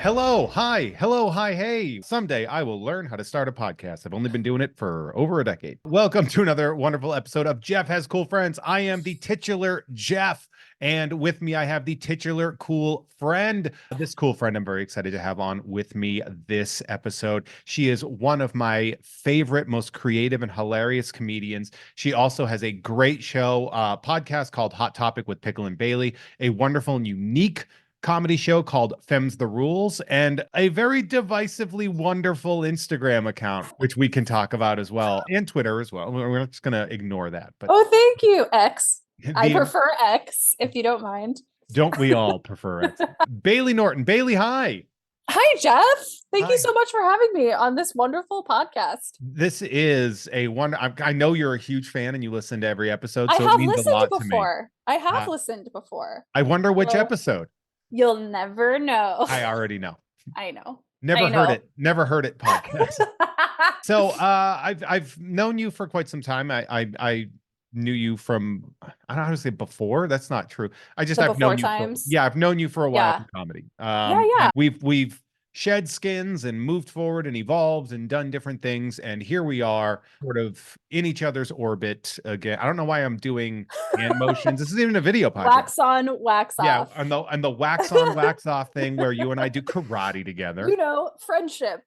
Hello, hi, hey. Someday I will learn how to start a podcast. I've only been doing it for over a decade. Welcome to another wonderful episode of Jeff Has Cool Friends. I am the titular Jeff, and with me I have the titular cool friend. This cool friend I'm very excited to have on with me this episode. She is one of my favorite, most creative and hilarious comedians. She also has a great show, podcast called Hot Topic with Pickle and Bailey, a wonderful and unique comedy show called Fem's the Rules, and a very divisively wonderful Instagram account, which we can talk about as well, and Twitter as well. We're not just going to ignore that. But oh, thank you, X. I the, prefer X, if you don't mind. don't we all prefer it? Bailey Norton. Bailey, hi. Hi, Jeff. Thank Hi. you so much for having me on this wonderful podcast. This is a wonder. I know you're a huge fan and you listen to every episode, I so it have means a listened lot to me. before. I have listened before. I wonder which Well, episode. You'll never know. I already know. I know. Never heard it. Never heard it podcast. So I've known you for quite some time. I knew you from, I don't know how to say before. That's not true. I've known you I've known you for a while in comedy. Yeah. We've shed skins and moved forward and evolved and done different things, and here we are sort of in each other's orbit again. I don't know why I'm doing hand motions. This isn't even a video podcast. Wax on, wax off. Yeah, and the wax on, wax off thing where you and I do karate together. You know, friendship.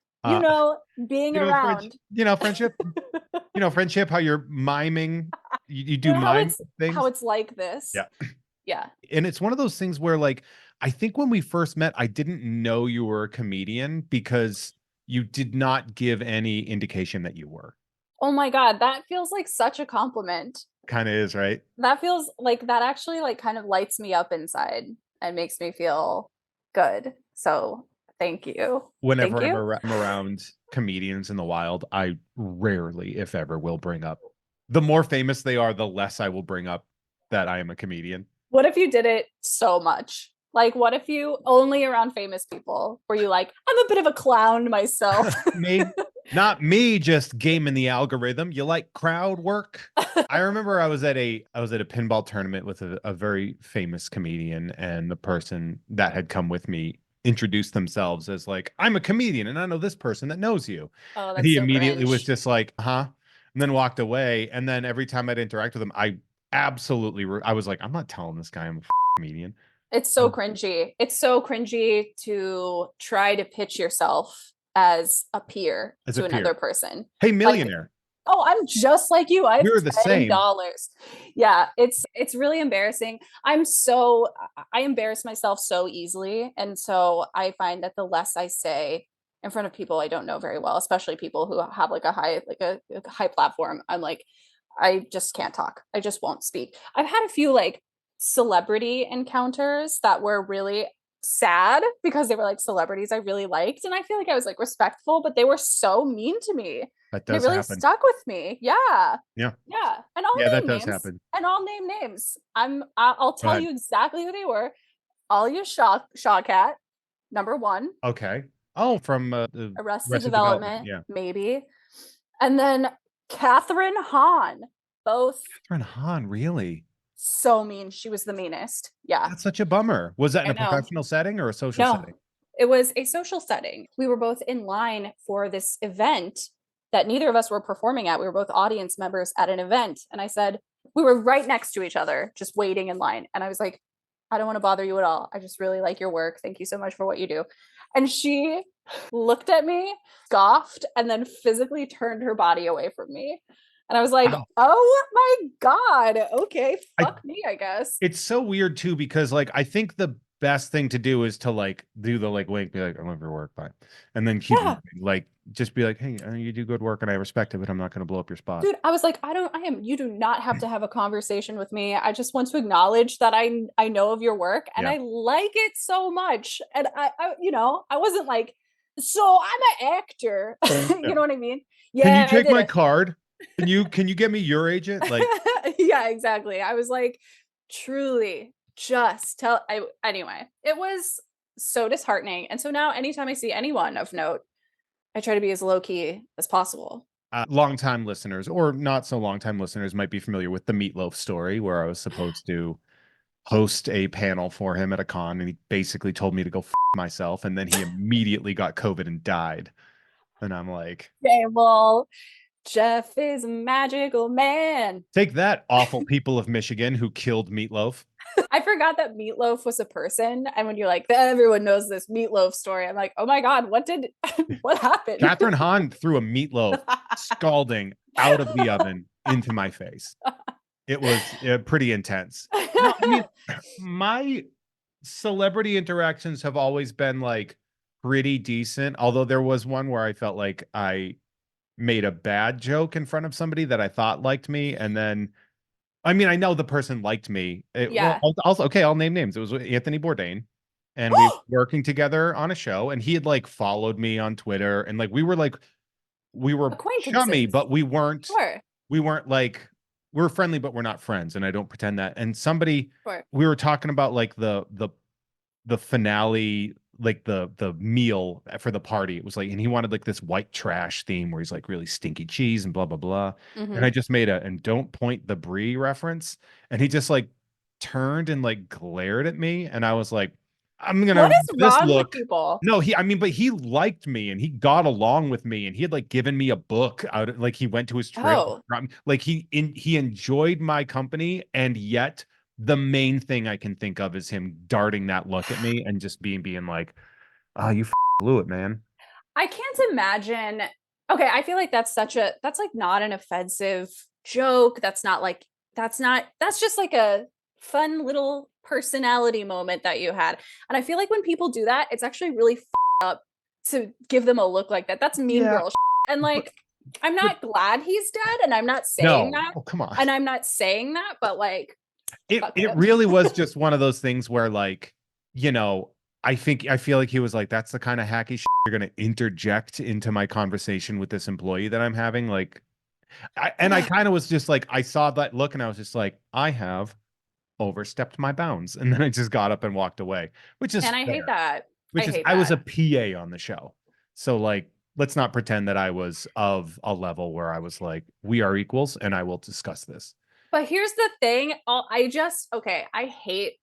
Being around. Friendship. Friendship, how you're miming. You do mime things. How it's like this. Yeah. Yeah. And it's one of those things where, like, I think when we first met, I didn't know you were a comedian because you did not give any indication that you were. Oh my God, that feels like such a compliment. Kind of is, right? That feels like that actually like kind of lights me up inside and makes me feel good. So thank you. Whenever I'm around comedians in the wild, I rarely, if ever, will bring up. The more famous they are, the less I will bring up that I am a comedian. What if you did it so much? Like, what if you only around famous people were you like, I'm a bit of a clown myself? Not me, just gaming the algorithm. You like crowd work? I remember I was at a pinball tournament with a very famous comedian, and the person that had come with me introduced themselves as like, I'm a comedian and I know this person that knows you. Oh, that's and he so immediately cringe. was just like, and then walked away. And then every time I'd interact with him, I was like, I'm not telling this guy I'm a comedian. It's so cringy. It's so cringy to try to pitch yourself as a peer to another person. Hey, millionaire. Like, oh, I'm just like you. I have the same $10. Yeah, it's really embarrassing. I embarrass myself so easily. And so I find that the less I say in front of people I don't know very well, especially people who have like a high platform, I'm like, I just can't talk. I just won't speak. I've had a few like celebrity encounters that were really sad because they were like celebrities I really liked, and I feel like I was like respectful, but they were so mean to me. That does it really happen. Stuck with me. Yeah. And I'll name names. And I'll name names. I'll tell you exactly who they were. Alia Shawkat, number one. Okay. Oh, from Arrested Development. Yeah, maybe. And then Catherine Hahn. Both. Catherine Hahn, really? So mean. She was the meanest. Yeah. That's such a bummer. Was that in a professional setting or a social setting? It was a social setting. We were both in line for this event that neither of us were performing at. We were both audience members at an event. And I said, we were right next to each other, just waiting in line. And I was like, I don't want to bother you at all. I just really like your work. Thank you so much for what you do. And she looked at me, scoffed, and then physically turned her body away from me. And I was like, wow. Oh my God. Okay. Fuck me, I guess. It's so weird too, because like, I think the best thing to do is to like do the like wink, be like, I love your work, bye. And then keep like, just be like, hey, you do good work and I respect it, but I'm not going to blow up your spot. Dude, I was like, you do not have to have a conversation with me. I just want to acknowledge that I know of your work and I like it so much. And I wasn't like, so I'm an actor. You know what I mean? Yeah. Can you take my card? Can you get me your agent? Like, yeah, exactly. I was like, truly, just anyway, it was so disheartening. And so now anytime I see anyone of note, I try to be as low key as possible. Longtime listeners or not so longtime listeners might be familiar with the Meatloaf story, where I was supposed to host a panel for him at a con, and he basically told me to go myself, and then he immediately got COVID and died. And I'm like, Okay, well, Jeff is a magical man. take that, awful people of Michigan who killed Meatloaf. I forgot that Meatloaf was a person. And when you're like, everyone knows this Meatloaf story, I'm like, oh my God, what happened? Catherine Hahn threw a meatloaf scalding out of the oven into my face. It was pretty intense. No, I mean, my celebrity interactions have always been like pretty decent. Although there was one where I felt like I made a bad joke in front of somebody that I thought liked me. And then, I mean, I know the person liked me. Well, Yeah. also, okay, I'll name names. It was Anthony Bourdain. And we were working together on a show, and he had like followed me on Twitter, and like we were chummy, Acquaintances. but Sure. we weren't like we were friendly, but we're not friends. And I don't pretend that. And somebody Sure. we were talking about like the finale, like the meal for the party. It was like, and he wanted like this white trash theme where he's like really stinky cheese and blah blah blah. And I Mm-hmm. just made a and don't point the brie reference, and he just like turned and like glared at me, and I was like, I'm gonna What read is this wrong with look. people? No, I mean, but he liked me and he got along with me, and he had like given me a book out, like he went to his trip, Oh, like he enjoyed my company, and yet the main thing I can think of is him darting that look at me and just being like, "Oh, you blew it, man." I can't imagine. Okay, I feel like that's like not an offensive joke. That's just like a fun little personality moment that you had. And I feel like when people do that, it's actually really up to give them a look like that. That's mean Yeah, girl and but like I'm but not glad he's dead, and I'm not saying no, that. oh come on. And I'm not saying that, but like fuck It him. really was just one of those things where like, you know, I feel like he was like, that's the kind of hacky shit you're gonna interject into my conversation with this employee that I'm having. Like, I kind of was just like, I saw that look and I was just like, I have overstepped my bounds. And then I just got up and walked away, which is And I hate fair. that. I Which is hate I was that. a PA on the show. So like, let's not pretend that I was of a level where I was like, we are equals and I will discuss this. But here's the thing. Okay, I hate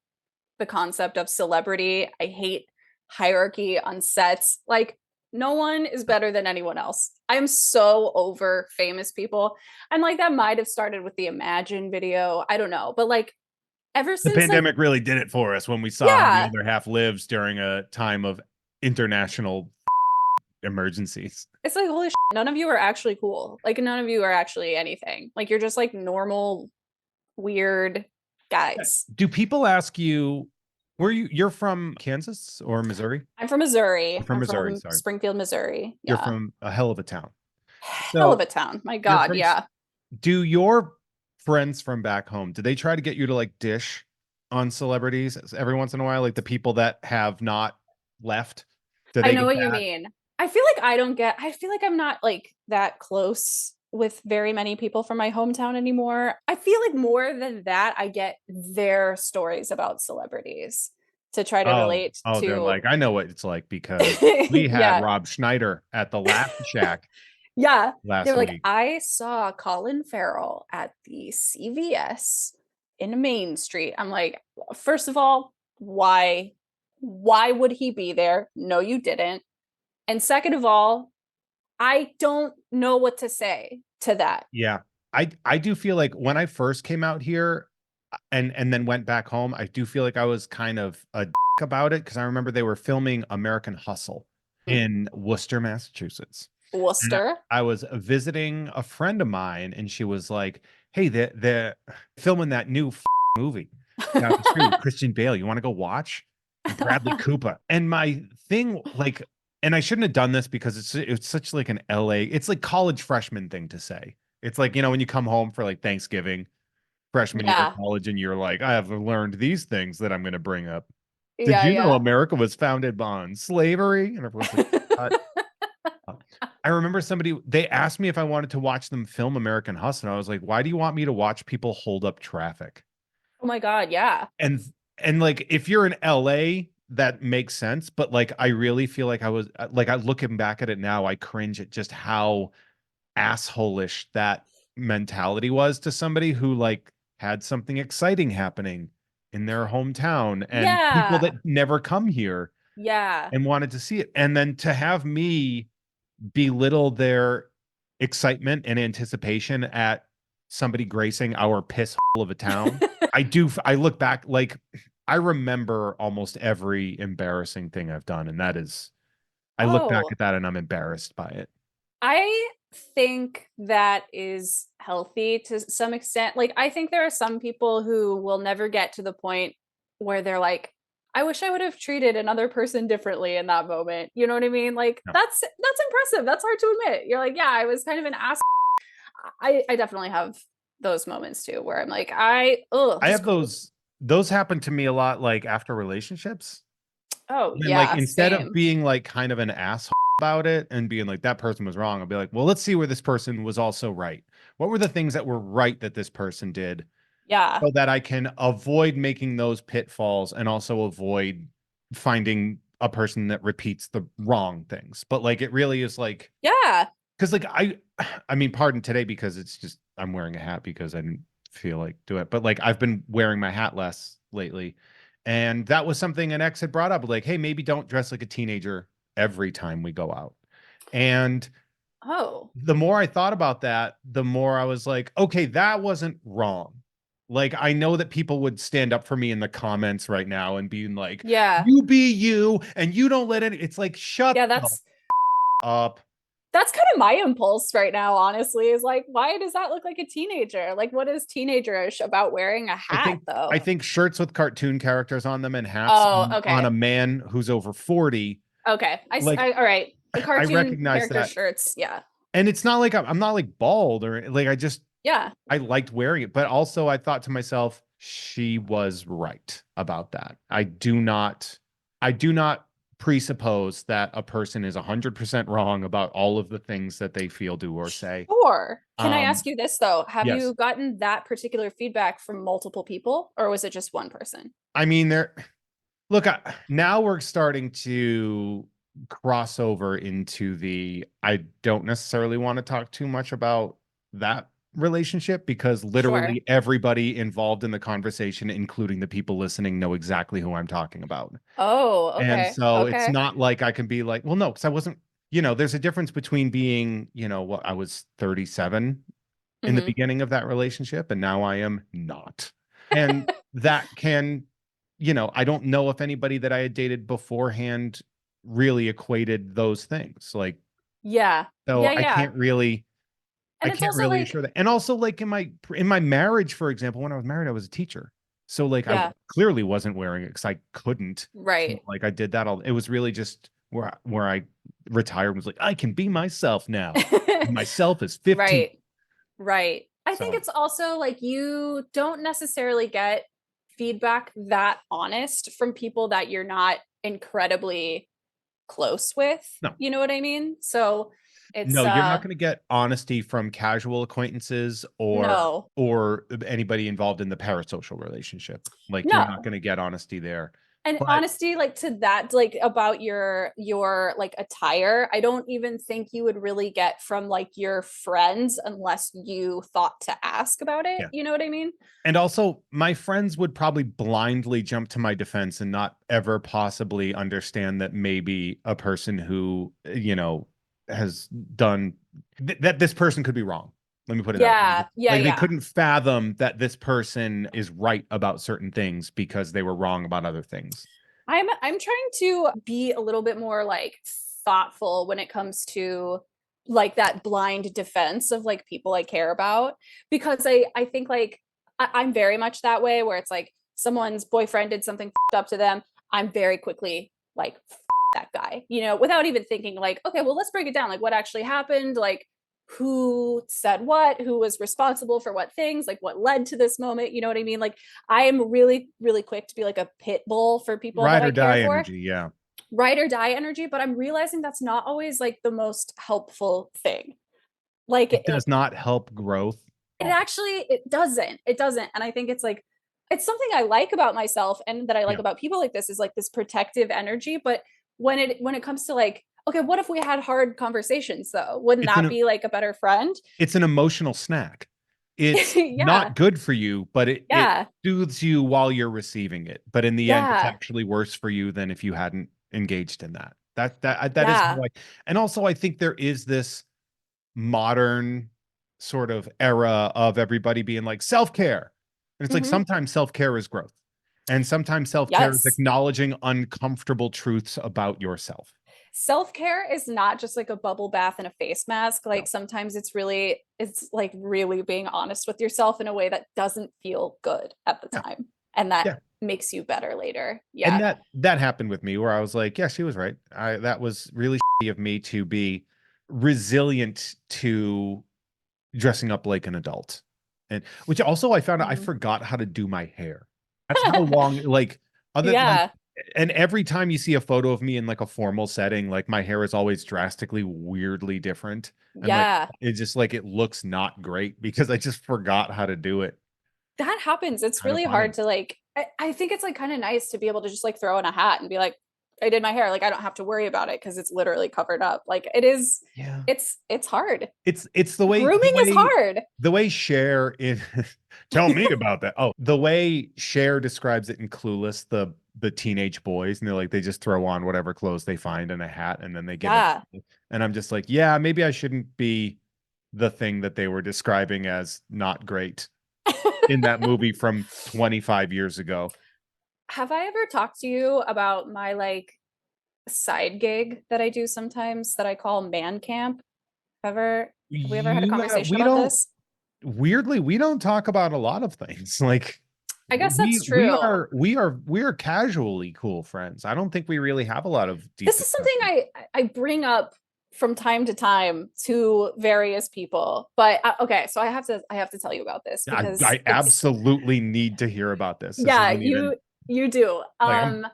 the concept of celebrity. I hate hierarchy on sets. Like, no one is better than anyone else. I'm so over famous people. And like, that might have started with the Imagine video. I don't know. But like, ever The since, like, pandemic really did it for us when we saw how the yeah, other half lives during a time of international emergencies. it's like, holy shit, none of you are actually cool. Like, none of you are actually anything. Like, you're just like normal, weird guys. Do people ask you, you're from Kansas or Missouri? I'm from Missouri. You're from I'm Missouri, from sorry. Springfield, Missouri. You're Yeah. from a hell of a town. Hell of So a town. My you're God. from, Yeah. do your friends from back home, do they try to get you to like dish on celebrities every once in a while? Like the people that have not left, do I they know get what you that? mean. I feel like I'm not like that close with very many people from my hometown anymore. I feel like more than that, I get their stories about celebrities to try to relate Oh, they're to. like, I know what it's like because we had Yeah. Rob Schneider at the Laugh Shack Yeah. They're last like, week. I saw Colin Farrell at the CVS in Main Street. I'm like, first of all, why? Why would he be there? No, you didn't. And second of all, I don't know what to say to that. Yeah. I do feel like when I first came out here and then went back home, I do feel like I was kind of a dick about it because I remember they were filming American Hustle Hmm. in Worcester, Massachusetts. And Worcester. I was visiting a friend of mine, and she was like, "Hey, they're filming that new movie down the street with Christian Bale. You want to go watch?" And Bradley Cooper. And my thing, like, and I shouldn't have done this because it's such like an LA, it's like college freshman thing to say. It's like, when you come home for like Thanksgiving, freshman year of Yeah. college, and you're like, I have learned these things that I'm going to bring up. Did Yeah, you know yeah. America was founded on slavery? And everyone's like, "Shut up." I remember they asked me if I wanted to watch them film American Hustle. And I was like, why do you want me to watch people hold up traffic? Oh my God, yeah. And like, if you're in LA, that makes sense. But like, I really feel like I looking back at it now, I cringe at just how assholish that mentality was to somebody who like had something exciting happening in their hometown and people Yeah. that never come here Yeah. and wanted to see it. And then to have me belittle their excitement and anticipation at somebody gracing our piss hole of a town. I look back, like, I remember almost every embarrassing thing I've done. And that is, I look back Oh, at that and I'm embarrassed by it. I think that is healthy to some extent. Like, I think there are some people who will never get to the point where they're like, I wish I would have treated another person differently in that moment. You know what I mean? Like, No. that's impressive. That's hard to admit. You're like, yeah, I was kind of an ass. I definitely have those moments too where I'm like, I just have those happen to me a lot, like after relationships. oh And like, yeah, instead of same. being like kind of an asshole about it and being like that person was wrong, I'll be like, well, let's see where this person was also right. What were the things that were right that this person did, Yeah. so that I can avoid making those pitfalls and also avoid finding a person that repeats the wrong things. But like, it really is like, Yeah. because like I mean, pardon today because it's just I'm wearing a hat because I didn't feel like do it. But like, I've been wearing my hat less lately. And that was something an ex had brought up, like, hey, maybe don't dress like a teenager every time we go out. And Oh. the more I thought about that, the more I was like, okay, that wasn't wrong. Like, I know that people would stand up for me in the comments right now and being like, Yeah. you be you and you don't let it. It's like, shut Yeah, the that's up. that's kind of my impulse right now, honestly, is like, why does that look like a teenager? Like, what is teenagerish about wearing a I hat think I though? think shirts with cartoon characters on them and hats Oh, on a okay. man who's over 40, Okay. like, All right. The I cartoon recognize character that. shirts. Yeah. And it's not like I'm not like bald or like, Yeah. I liked wearing it, but also I thought to myself, she was right about that. I do not presuppose that a person is 100% wrong about all of the things that they feel, do, or say. Sure. Can I Um, ask you this though? Have yes. you gotten that particular feedback from multiple people or was it just one person? I mean, look, now we're starting to cross over into I don't necessarily want to talk too much about that relationship because Sure. literally everybody involved in the conversation, including the people listening, know exactly who I'm talking about. Oh, And okay. so it's Okay. not like I can be like, well, no, because I wasn't, there's a difference between being, what, I was 37 in the Hmm. beginning of that relationship, and now I am not. And that can, I don't know if anybody that I had dated beforehand really equated those things. Like, Yeah. so Yeah, yeah. I And it's can't also really like, assure that. And also, like, in my marriage, for example, when I was married, I was a teacher. So like, I yeah, clearly wasn't wearing it because I couldn't. So right. like, I did that all. It was really just where I retired and was like, I can be myself now. And myself is 15. Right. Right. I think So it's also like you don't necessarily get feedback that honest from people that you're not incredibly close with. no. You know what I mean? So it's No, you're not going to get honesty from casual acquaintances no. or anybody involved in the parasocial relationship. Like, you're not No. going to get honesty there. And But honesty, like to that, like about your like attire, I don't even think you would really get from like your friends unless you thought to ask about it. yeah. You know what I mean? And also, my friends would probably blindly jump to my defense and not ever possibly understand that maybe a person who, has done that this person could be wrong. Let me put it that way. Yeah, yeah, Like, they yeah. couldn't fathom that this person is right about certain things because they were wrong about other things. I'm trying to be a little bit more like thoughtful when it comes to like that blind defense of like people I care about because I think like I'm very much that way where it's like someone's boyfriend did something up to them. I'm very quickly like that guy, you know, without even thinking like, okay, well, let's break it down. Like what actually happened? Like who said what, who was responsible for what things, like what led to this moment, you know what I mean? Like I am really, really quick to be like a pit bull for people that Ride I or care die for, energy. Yeah. ride or die energy, but I'm realizing that's not always like the most helpful thing. Like It does not help growth. it actually it doesn't and I think it's like it's something I like about myself and that I like Yeah. about people like this is like this protective energy, but when it comes to like okay, what if we had hard conversations though? Wouldn't It's that an be like a better friend? it's an emotional snack. it's Yeah. not good for you, but it Yeah. soothes you while you're receiving it. But in the end, it's Yeah. actually worse for you than if you hadn't engaged in that. That is Yeah. how I, and also I think there is this modern sort of era of everybody being like self-care. And it's like Mhm. sometimes self-care is growth. And sometimes self-care is Yes. acknowledging uncomfortable truths about yourself. Self-care is not just like a bubble bath and a face mask. Like No. sometimes it's like really being honest with yourself in a way that doesn't feel good at the Yeah. time. And that Yeah. makes you better later. And Yeah. that happened with me where I was like, yeah, she was right. That was really shitty of me to be resilient to dressing up like an adult. And which also I found out I Mm. forgot how to do my hair. That's how long, like, other like, Yeah. and every time you see a photo of me in like a formal setting, like my hair is always drastically weirdly different. And like Yeah. it just like it looks not great because I just forgot how to do it. That happens. It's Kind of really hard funny. to like I think it's like kind of nice to be able to just like throw in a hat and be like, I did my hair. Like I don't have to worry about it because it's literally covered up. Like it is, Yeah. it's hard. It's the way Grooming is hard. Cher in tell me about that. Oh, the way Cher describes it in Clueless, the teenage boys, and they're like they just throw on whatever clothes they find and a hat and then they give it. Yeah. And I'm just like, yeah, maybe I shouldn't be the thing that they were describing as not great in that movie from 25 years ago. Have I ever talked to you about my like side gig that I do sometimes that I call man camp? Have we ever had a conversation We about don't this? weirdly we don't talk about a lot of things. Like I guess that's true. we are casually cool friends. I don't think we really have a lot of deep This is something discussion. I bring up from time to time to various people. But okay, so I have to tell you about this because I it's absolutely need to hear about this. This yeah, isn't even you do. like I'm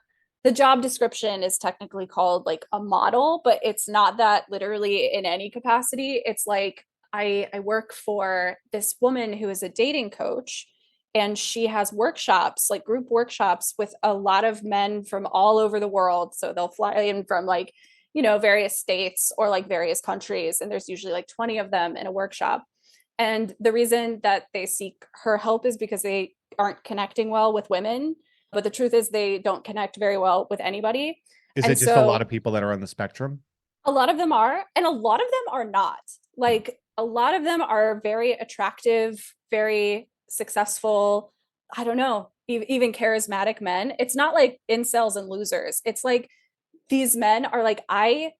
The job description is technically called like a model, but it's not that literally in any capacity. It's like I work for this woman who is a dating coach and she has workshops, like group workshops with a lot of men from all over the world. So they'll fly in from like, various states or like various countries and there's usually like 20 of them in a workshop. And the reason that they seek her help is because they aren't connecting well with women. But the truth is, they don't connect very well with anybody. is it And just a lot so of people that are on the spectrum? a lot of them are, and a lot of them are not. Like a lot of them are very attractive, very successful. I don't know, even charismatic men. It's not like incels and losers. It's like these men are like, I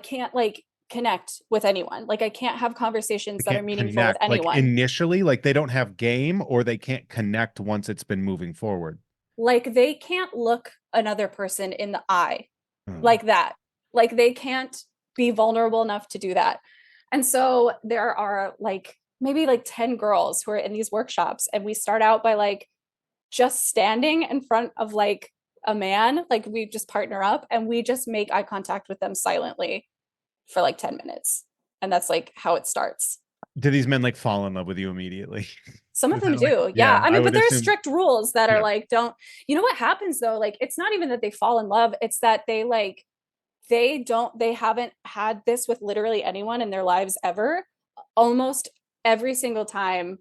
can't like connect with anyone. Like I can't have They conversations that are can't meaningful with connect like anyone. initially, like they don't have game or they can't connect once it's been moving forward. Like they can't look another person in the eye Hmm. like that. Like they can't be vulnerable enough to do that. And so there are like maybe like 10 girls who are in these workshops and we start out by like just standing in front of like a man, like we just partner up and we just make eye contact with them silently for like 10 minutes. And that's like how it starts. Do these men like fall in love with you immediately? Some of Is them that like do. Yeah. yeah, I I mean, but would there are assume strict rules that are yeah. like, don't, what happens though? Like, it's not even that they fall in love. It's that they haven't had this with literally anyone in their lives ever. Almost every single time,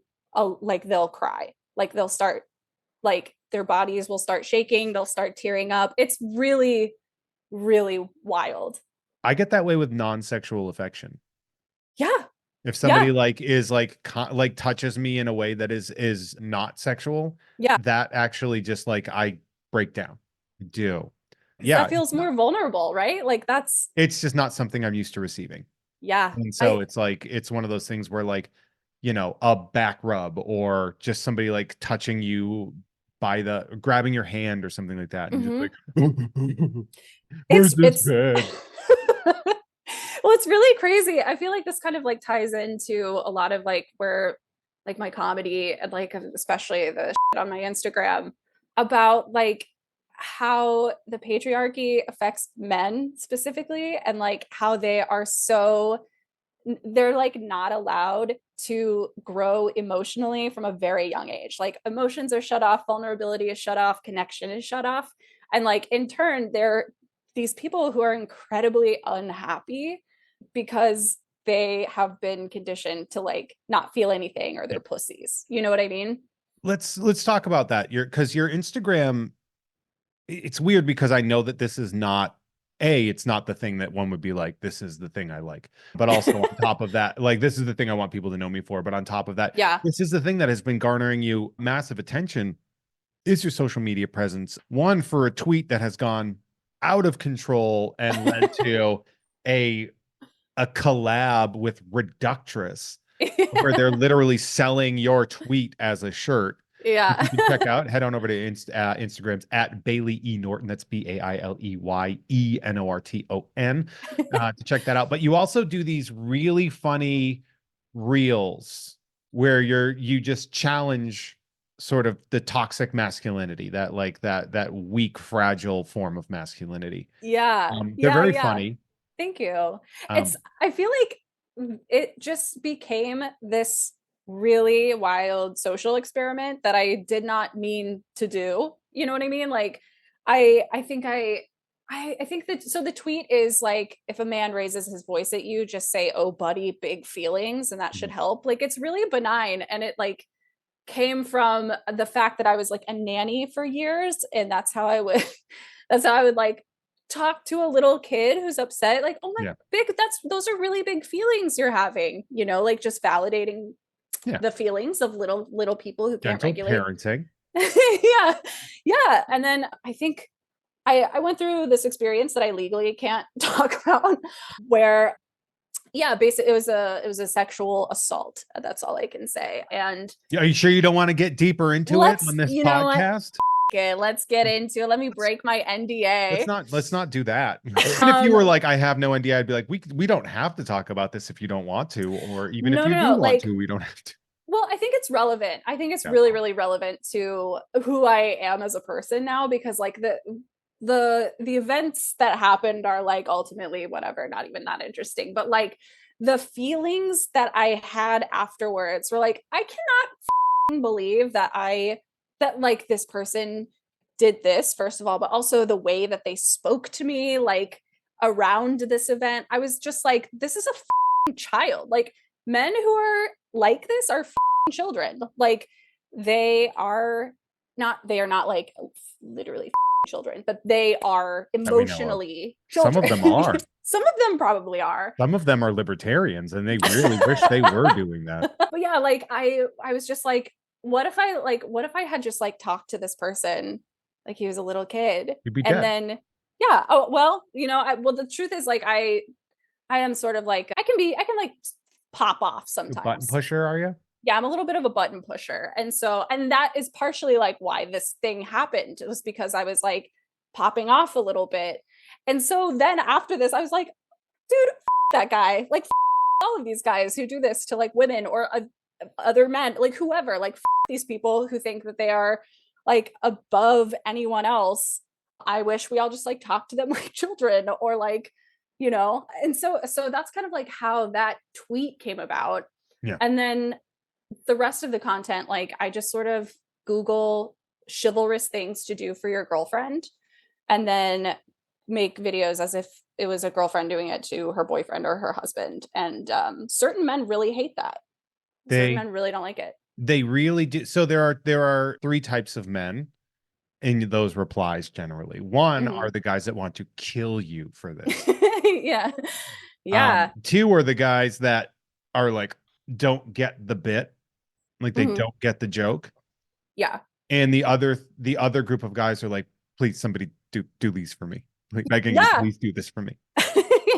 like they'll cry, like they'll start, like their bodies will start shaking, they'll start tearing up. It's really, really wild. I get that way with non-sexual affection. Yeah. If somebody Yeah. like is like like touches me in a way that is not sexual, Yeah. that actually just like I break down. I do. Because Yeah, that feels more vulnerable, right? Like that's, it's just not something I'm used to receiving. yeah. And so it's like it's one of those things where like, a back rub or just somebody like touching you by the grabbing your hand or something like that and just Mhm. like where's this It's bed? well, it's really crazy. I feel like this kind of like ties into a lot of like where like my comedy and like especially the shit on my Instagram about like how the patriarchy affects men specifically and like how they are so they're like not allowed to grow emotionally from a very young age. Like emotions are shut off, vulnerability is shut off, connection is shut off. And like in turn, they're these people who are incredibly unhappy because they have been conditioned to like not feel anything or they're pussies. You know what I mean? Let's talk about that. Because your Instagram, it's weird because I know that this is not it's not the thing that one would be like, this is the thing I like. But also on top of that, like this is the thing I want people to know me for. But on top of that, Yeah. this is the thing that has been garnering you massive attention is your social media presence. One, for a tweet that has gone out of control and led to a a collab with Reductress where they're literally selling your tweet as a shirt. Yeah. You can check out, head on over to Instagrams at Bailey E. Norton. That's BaileyENorton to check that out. But you also do these really funny reels where you just challenge sort of the toxic masculinity, that like that weak, fragile form of masculinity. Yeah. They're Yeah. very Yeah. funny. Thank you. Um, I feel like it just became this really wild social experiment that I did not mean to do. You know what I mean? Like I think I think that so the tweet is like if a man raises his voice at you, just say, "Oh buddy, big feelings," and that should help. Like it's really benign and it like came from the fact that I was like a nanny for years and that's how I would that's how I would like talk to a little kid who's upset like oh my yeah, big those are really big feelings you're having, you know, like just validating yeah. the feelings of little people who can't Gentle regulate. parenting. Yeah. Yeah, and then I think I went through this experience that I legally can't talk about where yeah, basically it was a sexual assault. That's all I can say. And Are you sure you don't want to get deeper into it on let's, this you know what? podcast? Okay, let's get into it. Let me Let's, break my NDA. let's not do that. Even if you were like, I have no NDA, I'd be like, we don't have to talk about this if you don't want to, or even if No, you no, do no. want Like, to, we don't have to. well, I think it's relevant. I think it's Yeah. really, really relevant to who I am as a person now because like the events that happened are like ultimately whatever, not even that interesting. But like the feelings that I had afterwards were like, I cannot believe that that like this person did this, first of all, but also the way that they spoke to me, like around this event. I was just like, this is a child. Like men who are like this are children. Like they are they are not like literally children, but they are That we know of. emotionally Some children. of them are. Some of them probably are. Some of them are libertarians, and they really wish they were doing that. But yeah, like I was just like, what if I had just like talked to this person like he was a little kid, You'd be and dead. then yeah, oh well, you know, well the truth is like I am sort of like I can like pop off A button sometimes. pusher, are you? Yeah, I'm a little bit of a button pusher. And so, and that is partially like why this thing happened. It was because I was like popping off a little bit. And so then after this, I was like, dude, that guy, like all of these guys who do this to like women or other men, like whoever, like these people who think that they are like above anyone else. I wish we all just like talk to them like children or like, you know, and so that's kind of like how that tweet came about. Yeah. And then the rest of the content, like I just sort of Google chivalrous things to do for your girlfriend and then make videos as if it was a girlfriend doing it to her boyfriend or her husband. And certain men really hate that. Certain men really don't like it. They really do. So there are three types of men in those replies generally. One are the guys that want to kill you for this. Yeah. Yeah. Two are the guys that are like, don't get the bit. Like they don't get the joke. Yeah. And the other group of guys are like, please, somebody do these for me. Like begging you, please do this for me. Yeah.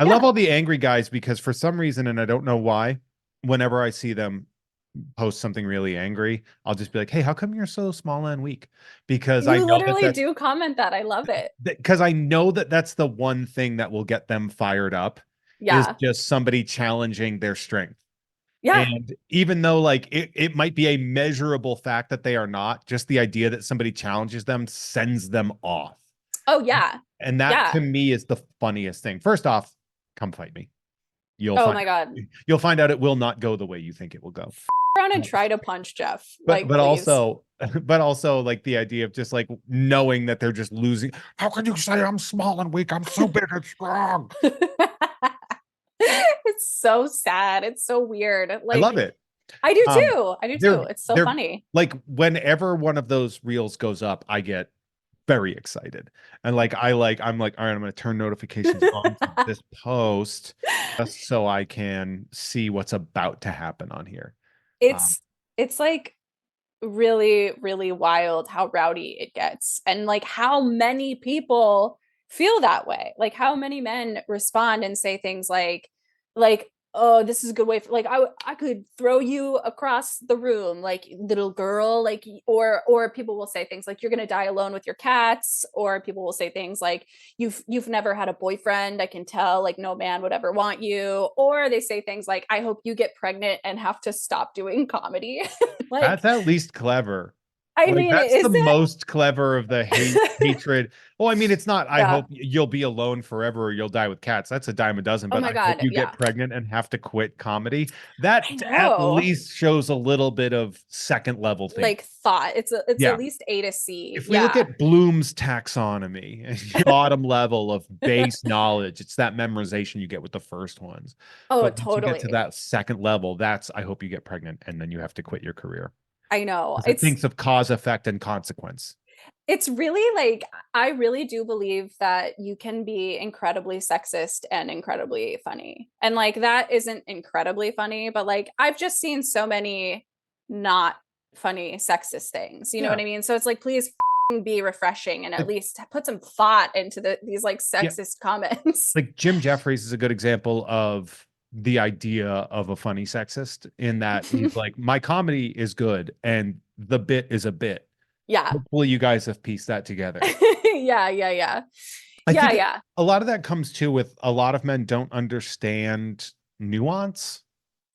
I love all the angry guys because for some reason, and I don't know why, whenever I see them post something really angry, I'll just be like, hey, how come you're so small and weak? Because I You know literally do comment that. I love it. because I know that that's the one thing that will get them fired up is Yeah. just somebody challenging their strength. Yeah. And even though like it might be a measurable fact that they are not, just the idea that somebody challenges them sends them off. Oh yeah. And that to me is the funniest thing. First off, come fight me. Oh my God. You'll find out it will not go the way you think it will go. Around and try to punch Jeff. But like, but also like the idea of just like knowing that they're just losing. How can you say I'm small and weak? I'm so big and strong. It's so sad. It's so weird. I Like love it. I do Um, too. I do they're too. It's so they're funny. like whenever one of those reels goes up, I get very excited. And I'm like, all right, I'm gonna turn notifications on for this post just so I can see what's about to happen on here. Um, it's it's like really, really wild how rowdy it gets and like how many people feel that way. Like how many men respond and say things like, oh, this is a good way for, like I could throw you across the room, like little girl, like or people will say things like you're gonna die alone with your cats, or people will say things like you've never had a boyfriend, I can tell, like no man would ever want you, or they say things like I hope you get pregnant and have to stop doing comedy. Like that's at least clever. I Like mean, that's the is most clever of the it? hatred. Well, I mean, it's not, I Yeah. hope you'll be alone forever or you'll die with cats. That's a dime a dozen, Oh but my I hope God. you get Yeah. pregnant and have to quit comedy. I That at know. least shows a little bit of second level thing. Like thought. It's Yeah. at least A to C. If we look Yeah. at Bloom's taxonomy and bottom level of base knowledge, it's that memorization you get with the first ones. Oh, But once you get to totally. that second level, that's I hope you get pregnant and then you have to quit your career. I know. Because it thinks of cause, effect, and consequence. It's really like I really do believe that you can be incredibly sexist and incredibly funny. And like that isn't incredibly funny, but like I've just seen so many not funny sexist things. You know Yeah. what I mean? So it's like please be refreshing and at Like, least put some thought into these like yeah. sexist comments. Like Jim Jeffries is a good example of the idea of a funny sexist in that he's like, my comedy is good and the bit is a bit. Yeah. Hopefully you guys have pieced that together. Yeah, yeah, yeah. I Yeah, think yeah. a lot of that comes too with a lot of men don't understand nuance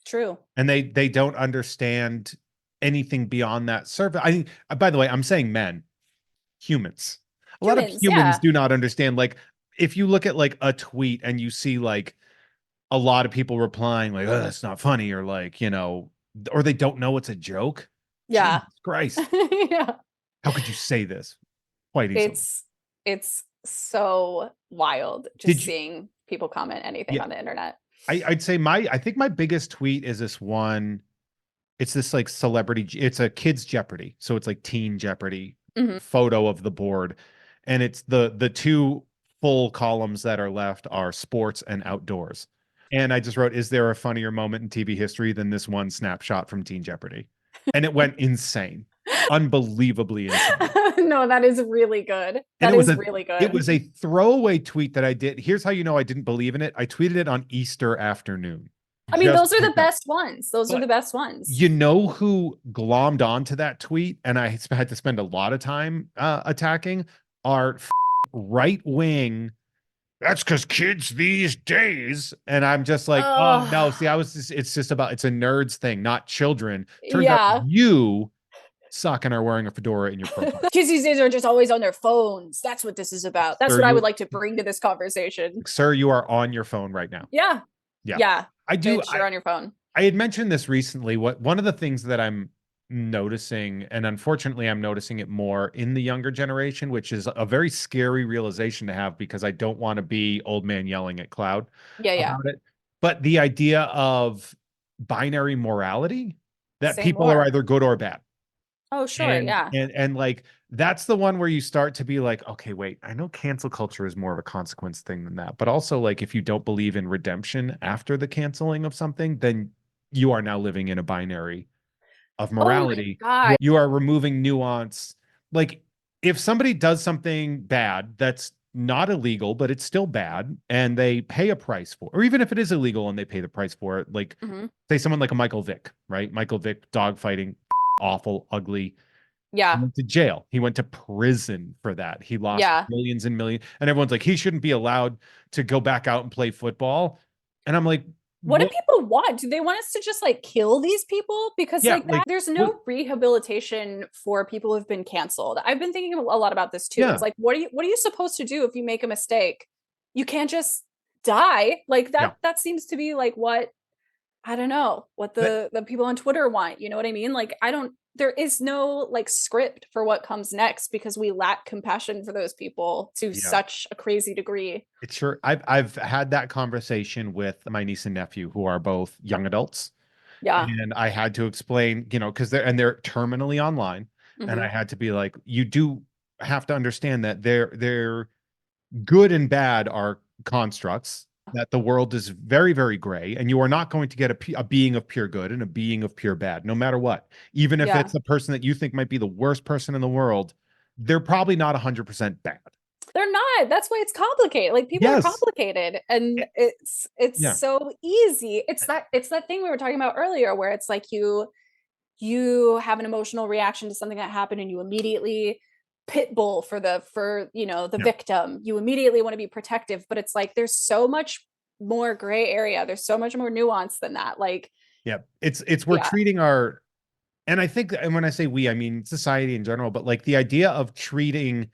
True. and they don't understand anything beyond that surface. I think, by the way, I'm saying men, humans. A lot of Humans, humans yeah. do not understand. Like, if you look at like a tweet and you see like a lot of people replying like, "Oh, that's not funny," or like, or they don't know it's a joke. Yeah. Jesus Christ, Yeah. how could you say this? Quite easily. It's it's so wild just Did you? seeing people comment anything Yeah, on the internet. I'd say I think my biggest tweet is this one. It's this like celebrity. It's a kids Jeopardy, so it's like Teen Jeopardy Mhm. photo of the board, and it's the two full columns that are left are sports and outdoors. And I just wrote, "Is there a funnier moment in TV history than this one snapshot from Teen Jeopardy?" And it went insane, unbelievably insane. No, that is really good. And That is really it good. was a throwaway tweet that I did. Here's how you know I didn't believe in it. I tweeted it on Easter afternoon, I mean, just those are the because. best ones. Those are the But best ones. you know who glommed onto that tweet, and I had to spend a lot of time attacking our right wing. That's because kids these days, and I'm just like, oh Oh, no. See, it's just about it's a nerds thing, not children. Turns out yeah. you suck and are wearing a fedora in your profile. Kids these days are just always on their phones. That's what this is about. That's Sir, what I would like to bring to this conversation. you are on your phone right now. Yeah. Yeah. Yeah. I do. Bitch, you're on your phone. I had mentioned this recently. What one of the things that I'm noticing, and unfortunately, I'm noticing it more in the younger generation, which is a very scary realization to have because I don't want to be old man yelling at cloud Yeah, yeah. about it. But the idea of binary morality, that Say people are more. either good or bad. Oh, sure. And Yeah. like that's the one where you start to be like, okay, wait, I know cancel culture is more of a consequence thing than that. But also like if you don't believe in redemption after the canceling of something, then you are now living in a binary of Oh my morality. God. You are removing nuance. Like if somebody does something bad that's not illegal, but it's still bad, and they pay a price for, or even if it is illegal and they pay the price for it, like Mhm. say someone like a Michael Vick, right? Michael Vick, dog fighting, awful, ugly. He Yeah. went to jail. He went to prison for that. He lost Yeah. millions and millions. And everyone's like, he shouldn't be allowed to go back out and play football. And I'm like, What do what? people want? Do they want us to just like kill these people? Because Yeah, like like there's what? no rehabilitation for people who've been canceled. I've been thinking a lot about this too. It's Yeah, like what are you supposed to do if you make a mistake? You can't just die. Like yeah. that seems to be like what I don't know, what But the people on Twitter want. You know what I mean? Like I don't there is no like script for what comes next because we lack compassion for those people to Yeah. such a crazy degree. It's sure I've had that conversation with my niece and nephew who are both young adults. Yeah. And I had to explain, because they're terminally online. And I Hmm. had to be like, you do have to understand that they're good and bad are constructs, that the world is very, very gray, and you are not going to get a being of pure good and a being of pure bad, no matter what. Even if Yeah. it's a person that you think might be the worst person in the world, they're probably not 100% bad. They're not. That's why it's complicated. Like people are Yes. complicated and Eh, it's Yeah. so easy. It's that thing we were talking about earlier where it's like you have an emotional reaction to something that happened and you immediately pit bull for the Yeah. victim. You immediately want to be protective, but it's like there's so much more gray area. There's so much more nuance than that. Like, Yeah. It's we're yeah. treating our, and I think, and when I say we, I mean society in general, but like the idea of treating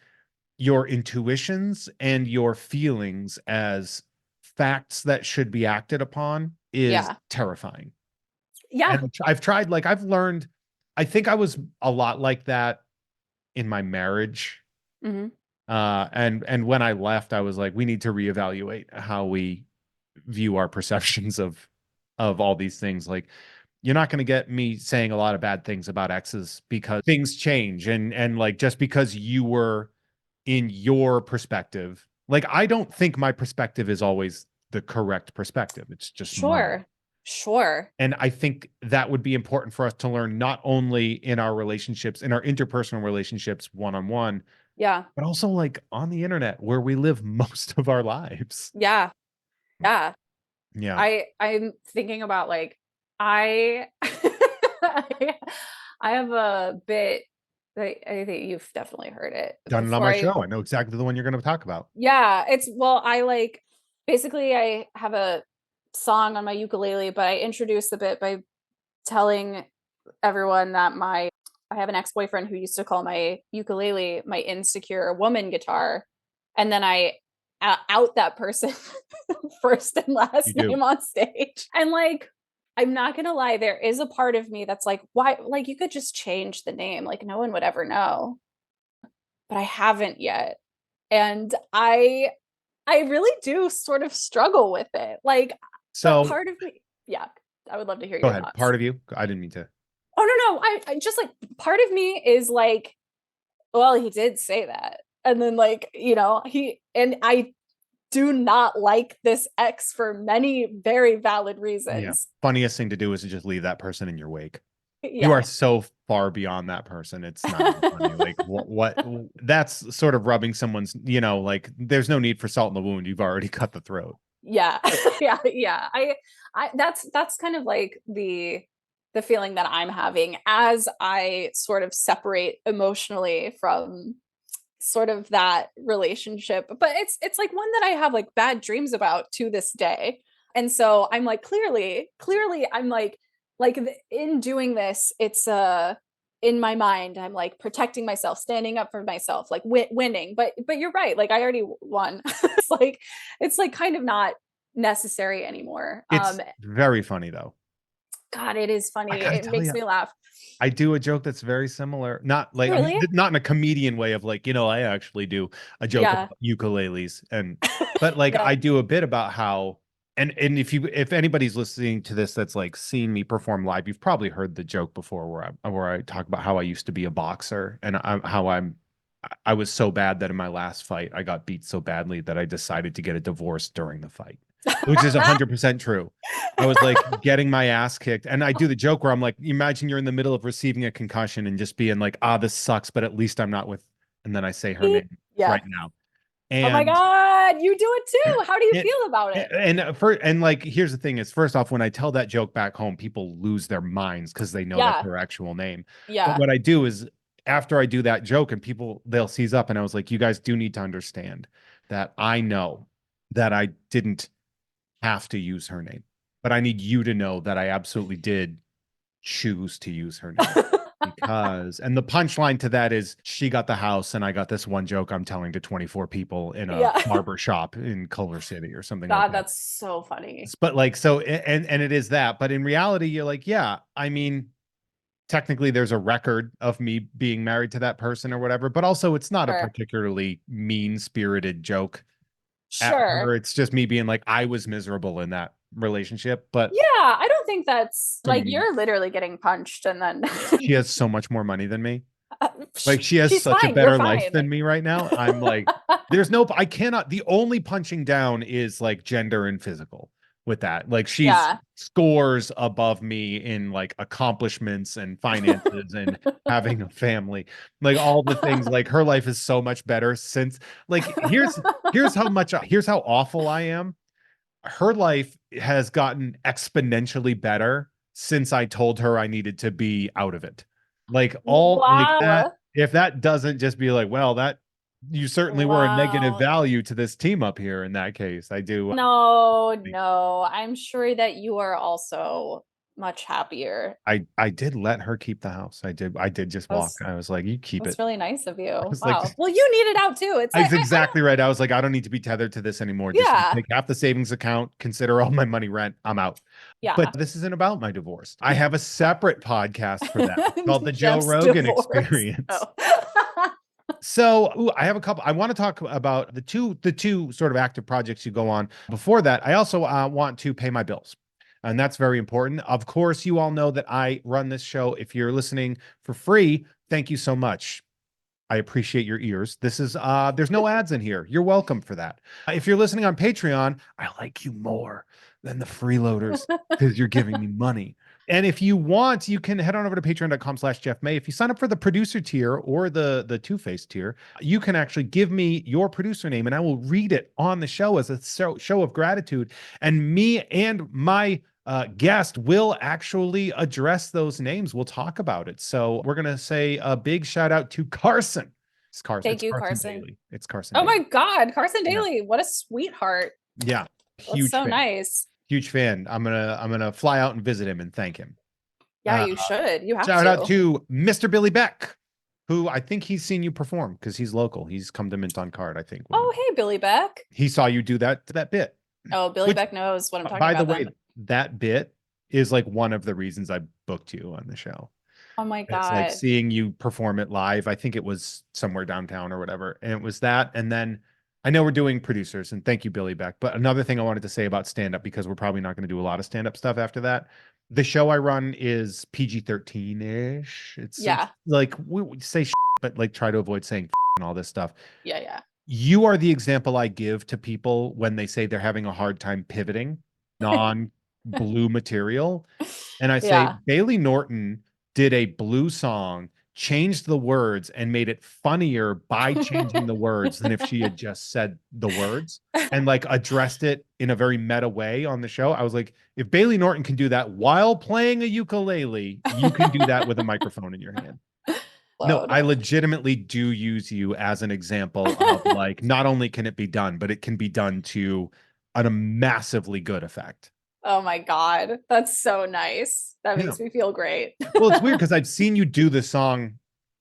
your intuitions and your feelings as facts that should be acted upon is Yeah. terrifying. Yeah. And I've tried, like, I've learned, I think I was a lot like that in my marriage. Hmm. And when I left, I was like, we need to reevaluate how we view our perceptions of all these things. Like, you're not going to get me saying a lot of bad things about exes because things change, and like, just because you were in your perspective, like, I don't think my perspective is always the correct perspective. It's just mine. Sure. Sure. And I think that would be important for us to learn, not only in our relationships, in our interpersonal relationships one on one, Yeah. but also like on the internet where we live most of our lives. Yeah. Yeah. Yeah. I'm thinking about like I I I have a bit that I think you've definitely heard it Done it on before. my I show. I know exactly the one you're going to talk about. Yeah, it's well, I like basically I have a song on my ukulele, but I introduce the bit by telling everyone that my I have an ex-boyfriend who used to call my ukulele my insecure woman guitar, and then I out that person first and You last do. name on stage. And like I'm not gonna lie, there is a part of me that's like, why? Like you could just change the name, like no one would ever know. But I haven't yet, and I really do sort of struggle with it. Like, but So part of me, yeah, I would love to hear go your ahead. thoughts. Part of you. I didn't mean to. Oh no, no, I just like part of me is like, well, he did say that. And then like, he and I do not like this ex for many very valid Yeah. reasons. Funniest thing to do is to just leave that person in your wake. You Yeah. are so far beyond that person. It's not even funny. Like, that's sort of rubbing someone's, like, there's no need for salt in the wound. You've already cut the throat. Yeah. Yeah, yeah. I that's kind of like the feeling that I'm having as I sort of separate emotionally from sort of that relationship. But it's like one that I have like bad dreams about to this day. And so I'm like clearly I'm like in doing this, it's in my mind I'm like protecting myself, standing up for myself, like winning. But you're right, like I already won. It's like kind of not necessary anymore. It's very funny though. God, it is I funny. gotta It tell makes you, me laugh. I do a joke that's very similar. Not like, Really? not in a comedian way of like, I actually do a joke Yeah. about ukuleles, but like, Yeah. I do a bit about how, and if anybody's listening to this that's like seen me perform live, you've probably heard the joke before where I talk about how I used to be a boxer, and how I was so bad that in my last fight I got beat so badly that I decided to get a divorce during the fight, which is 100% true. I was like getting my ass kicked. And I do the joke where I'm like, imagine you're in the middle of receiving a concussion and just being like, this sucks, but at least I'm not with, and then I say her name Yeah. right now. Oh my And God, you do it too. How do you it, feel about it? and like, here's the thing is, first off, when I tell that joke back home, people lose their minds because they know that's Yeah. her actual name. But Yeah. what I do is, after I do that joke and people, they'll seize up, and I was like, you guys do need to understand that I know that I didn't have to use her name, but I need you to know that I absolutely did choose to use her name. And the punchline to that is, she got the house and I got this one joke I'm telling to 24 people in a Yeah. barber shop in Culver City or something like God, that. that's so funny. But like, so, and it is that, but in reality, you're like, yeah, I mean, technically there's a record of me being married to that person or whatever, but also it's not a Sure. particularly mean-spirited joke at Sure. her. It's just me being like, I was miserable in that relationship, but Yeah, I don't think that's like some, you're literally getting punched and then she has so much more money than me. Like she has she's such a fine. You're better life fine. than me right now. I'm like, there's no, I cannot, the only punching down is like gender and physical with that. Like she's Yeah. scores above me in like accomplishments and finances and having a family. Like all the things, like her life is so much better since like here's how awful I am. Her life has gotten exponentially better since I told her I needed to be out of it. Like all like that, Wow. if that doesn't just be like, well, that you certainly were a negative Wow. value to this team up here in that case. I do. No, no. I'm sure that you are also much happier. I did let her keep the house. I did just That walk. was I was like, you keep that's it. really nice of I you. was like, Wow. Well, you need it out too. It's like that's exactly right. I was like, I don't need to be tethered to this anymore. Just yeah. take half the savings account, consider all my money rent. I'm out. But Yeah. this isn't about my divorce. I have a separate podcast for that called the Joe Jeff's Rogan divorce. Experience. Oh. So I have a couple. I want to talk about the two sort of active projects you go on. Before that, I also want to pay my bills. And that's very important. Of course, you all know that I run this show. If you're listening for free, thank you so much. I appreciate your ears. This is there's no ads in here. You're welcome for that. If you're listening on Patreon, I like you more than the freeloaders because you're giving me money. And if you want, you can head on over to patreon.com/Jeff May. If you sign up for the producer tier or the two-face tier, you can actually give me your producer name and I will read it on the show as a show of gratitude. And me and my guest will actually address those names. We'll talk about it. So we're going to say a big shout out to Carson. It's Carson. Thank It's you, Carson Carson. Daly. It's Carson Oh Daly. my God, Carson Yeah. Daly. What a sweetheart. Yeah. That's Huge so fan. nice. Huge fan. I'm gonna fly out and visit him and thank him. Yeah, you should. You have Shout out to. to Mr. Billy Beck, who I think he's seen you perform because he's local. He's come to Mint on Card, I think. Oh, hey, Billy Beck. He saw you do that bit. Oh, Billy Which, Beck knows what I'm talking by the about way, then. that bit is like one of the reasons I booked you on the show. Oh my It's like God. seeing you perform it live. I think it was somewhere downtown or whatever. And it was that. And then I know we're doing producers, and thank you, Billy Beck. But another thing I wanted to say about stand up, because we're probably not going to do a lot of stand up stuff after that. The show I run is PG-13 ish. It's Yeah. like we say, but like try to avoid saying and all this stuff. Yeah. Yeah. You are the example I give to people when they say they're having a hard time pivoting non-blue material. And I say, Yeah. Bailey Norton did a blue song, changed the words, and made it funnier by changing the words than if she had just said the words and like addressed it in a very meta way on the show. I was like, if Bailey Norton can do that while playing a ukulele, you can do that with a microphone in your hand. No, I legitimately do use you as an example of like, not only can it be done, but it can be done to a massively good effect. Oh my God. That's so nice. That Yeah. makes me feel great. Well, it's weird because I've seen you do the song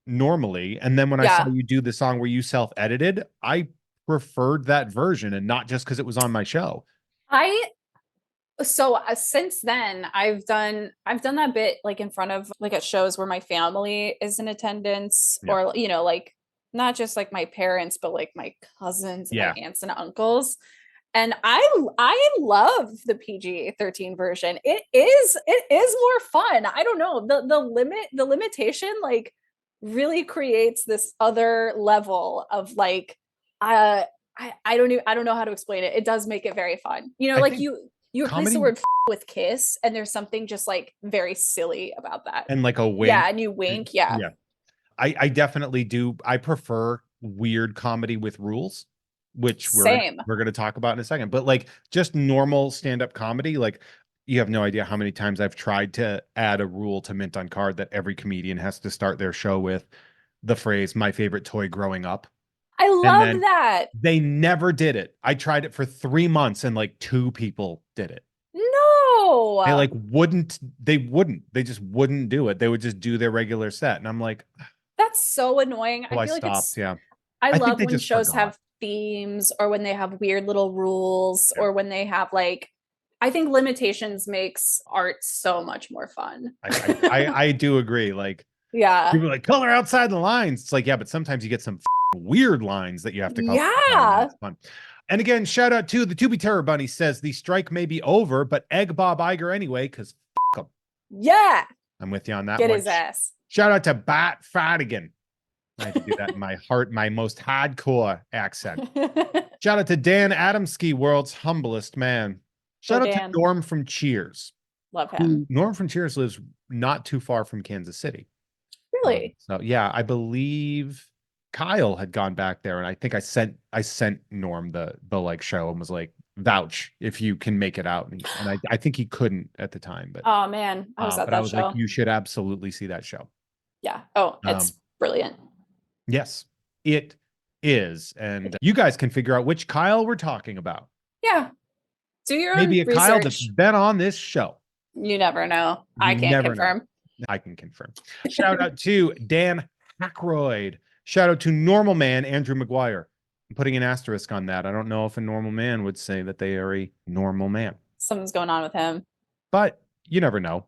normally, and then when I saw Yeah. you do the song where you self-edited, I preferred that version and not just because it was on my show. So since then I've done that bit like in front of like at shows where my family is in attendance Yeah. or like not just like my parents but like my cousins and Yeah. my aunts and uncles. And I love the PG-13 version. It is more fun. I don't know. The limitation like really creates this other level of like I don't know how to explain it. It does make it very fun. I Like think you replace the comedy word with kiss and there's something just like very silly about that. and like a wink. Yeah, and you wink. Yeah. Yeah. I definitely do. I prefer weird comedy with rules, which Same. we're going to talk about in a second. But like just normal stand-up comedy, like you have no idea how many times I've tried to add a rule to Mint on Card that every comedian has to start their show with the phrase "my favorite toy growing up." I And love then that. they never did it. I tried it for 3 months and like 2 people did it. No. They wouldn't. They just wouldn't do it. They would just do their regular set. And I'm like, That's so annoying. well, I I feel like stopped. Yeah. I I think love they when just shows forgot. have themes or when they have weird little rules Yeah. or when they have like I think limitations makes art so much more fun. I do agree. Like, Yeah. people are like, color outside the lines. It's like, yeah, but sometimes you get some weird lines that you have to color. Yeah. It's fun. And again, shout out to the To Be Terror Bunny says the strike may be over, but egg Bob Iger anyway, because him. Yeah. I'm with you on that Get one. his ass. Shout out to Bat Fadigan. I had to do that in my heart, my most hardcore accent. Shout out to Dan Adamski, world's humblest man. Shout out Dan. to Norm from Cheers. Love him. Norm from Cheers lives not too far from Kansas City. Really? So yeah, I believe Kyle had gone back there, and I think I sent Norm the like show and was like, vouch if you can make it out, and I think he couldn't at the time, but Oh man, I was at that I was show. like, you should absolutely see that show. Yeah. Oh, it's brilliant. Yes, it is, and you guys can figure out which Kyle we're talking about. Yeah. Do your Maybe own a Kyle research. that's been on this show. You never know. I can't confirm. Know. I can confirm. Shout out to Dan Hackroyd. Shout out to Normal Man Andrew McGuire. I'm putting an asterisk on that. I don't know if a normal man would say that they are a normal man. Something's going on with him. But you never know.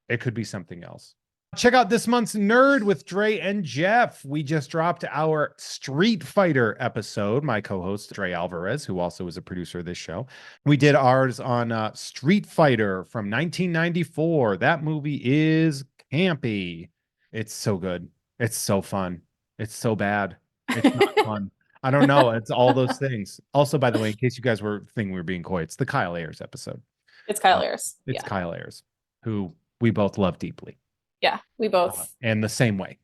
It could be something else. Check out this month's Nerd with Dre and Jeff. We just dropped our Street Fighter episode. My co-host, Dre Alvarez, who also is a producer of this show. We did ours on Street Fighter from 1994. That movie is campy. It's so good. It's so fun. It's so bad. It's not fun. I don't know. It's all those things. Also, by the way, in case you guys were thinking we were being coy, it's the Kyle Ayers episode. It's Kyle Ayers. It's Kyle Ayers, who we both love deeply. Yeah, we both. And the same way.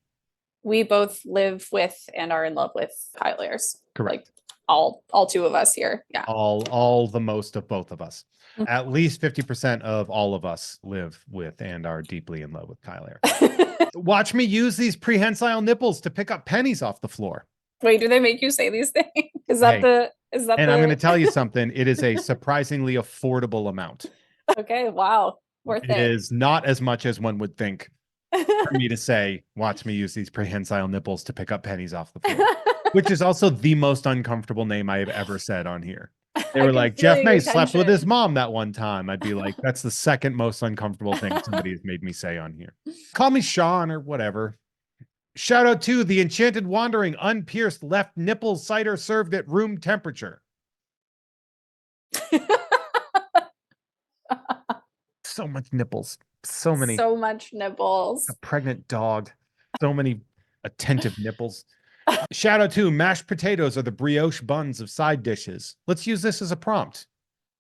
We both live with and are in love with Kyle Ayers. Correct. Like all two of us here. Yeah. All the most of both of us. Mm-hmm. At least 50% of all of us live with and are deeply in love with Kyle Ayers. Watch me use these prehensile nipples to pick up pennies off the floor. Wait, do they make you say these things? Is that I'm going to tell you something. It is a surprisingly affordable amount. Okay. Wow. Worth it. It is not as much as one would think for me to say, watch me use these prehensile nipples to pick up pennies off the floor, which is also the most uncomfortable name I have ever said on here. They were like, Jeff May slept with his mom that one time. I'd be like, that's the second most uncomfortable thing somebody has made me say on here. Call me Sean or whatever. Shout out to the Enchanted Wandering unpierced left nipple cider served at room temperature. So much nipples. So much nipples. A pregnant dog. So many attentive nipples. Shout out to mashed potatoes are the brioche buns of side dishes. Let's use this as a prompt.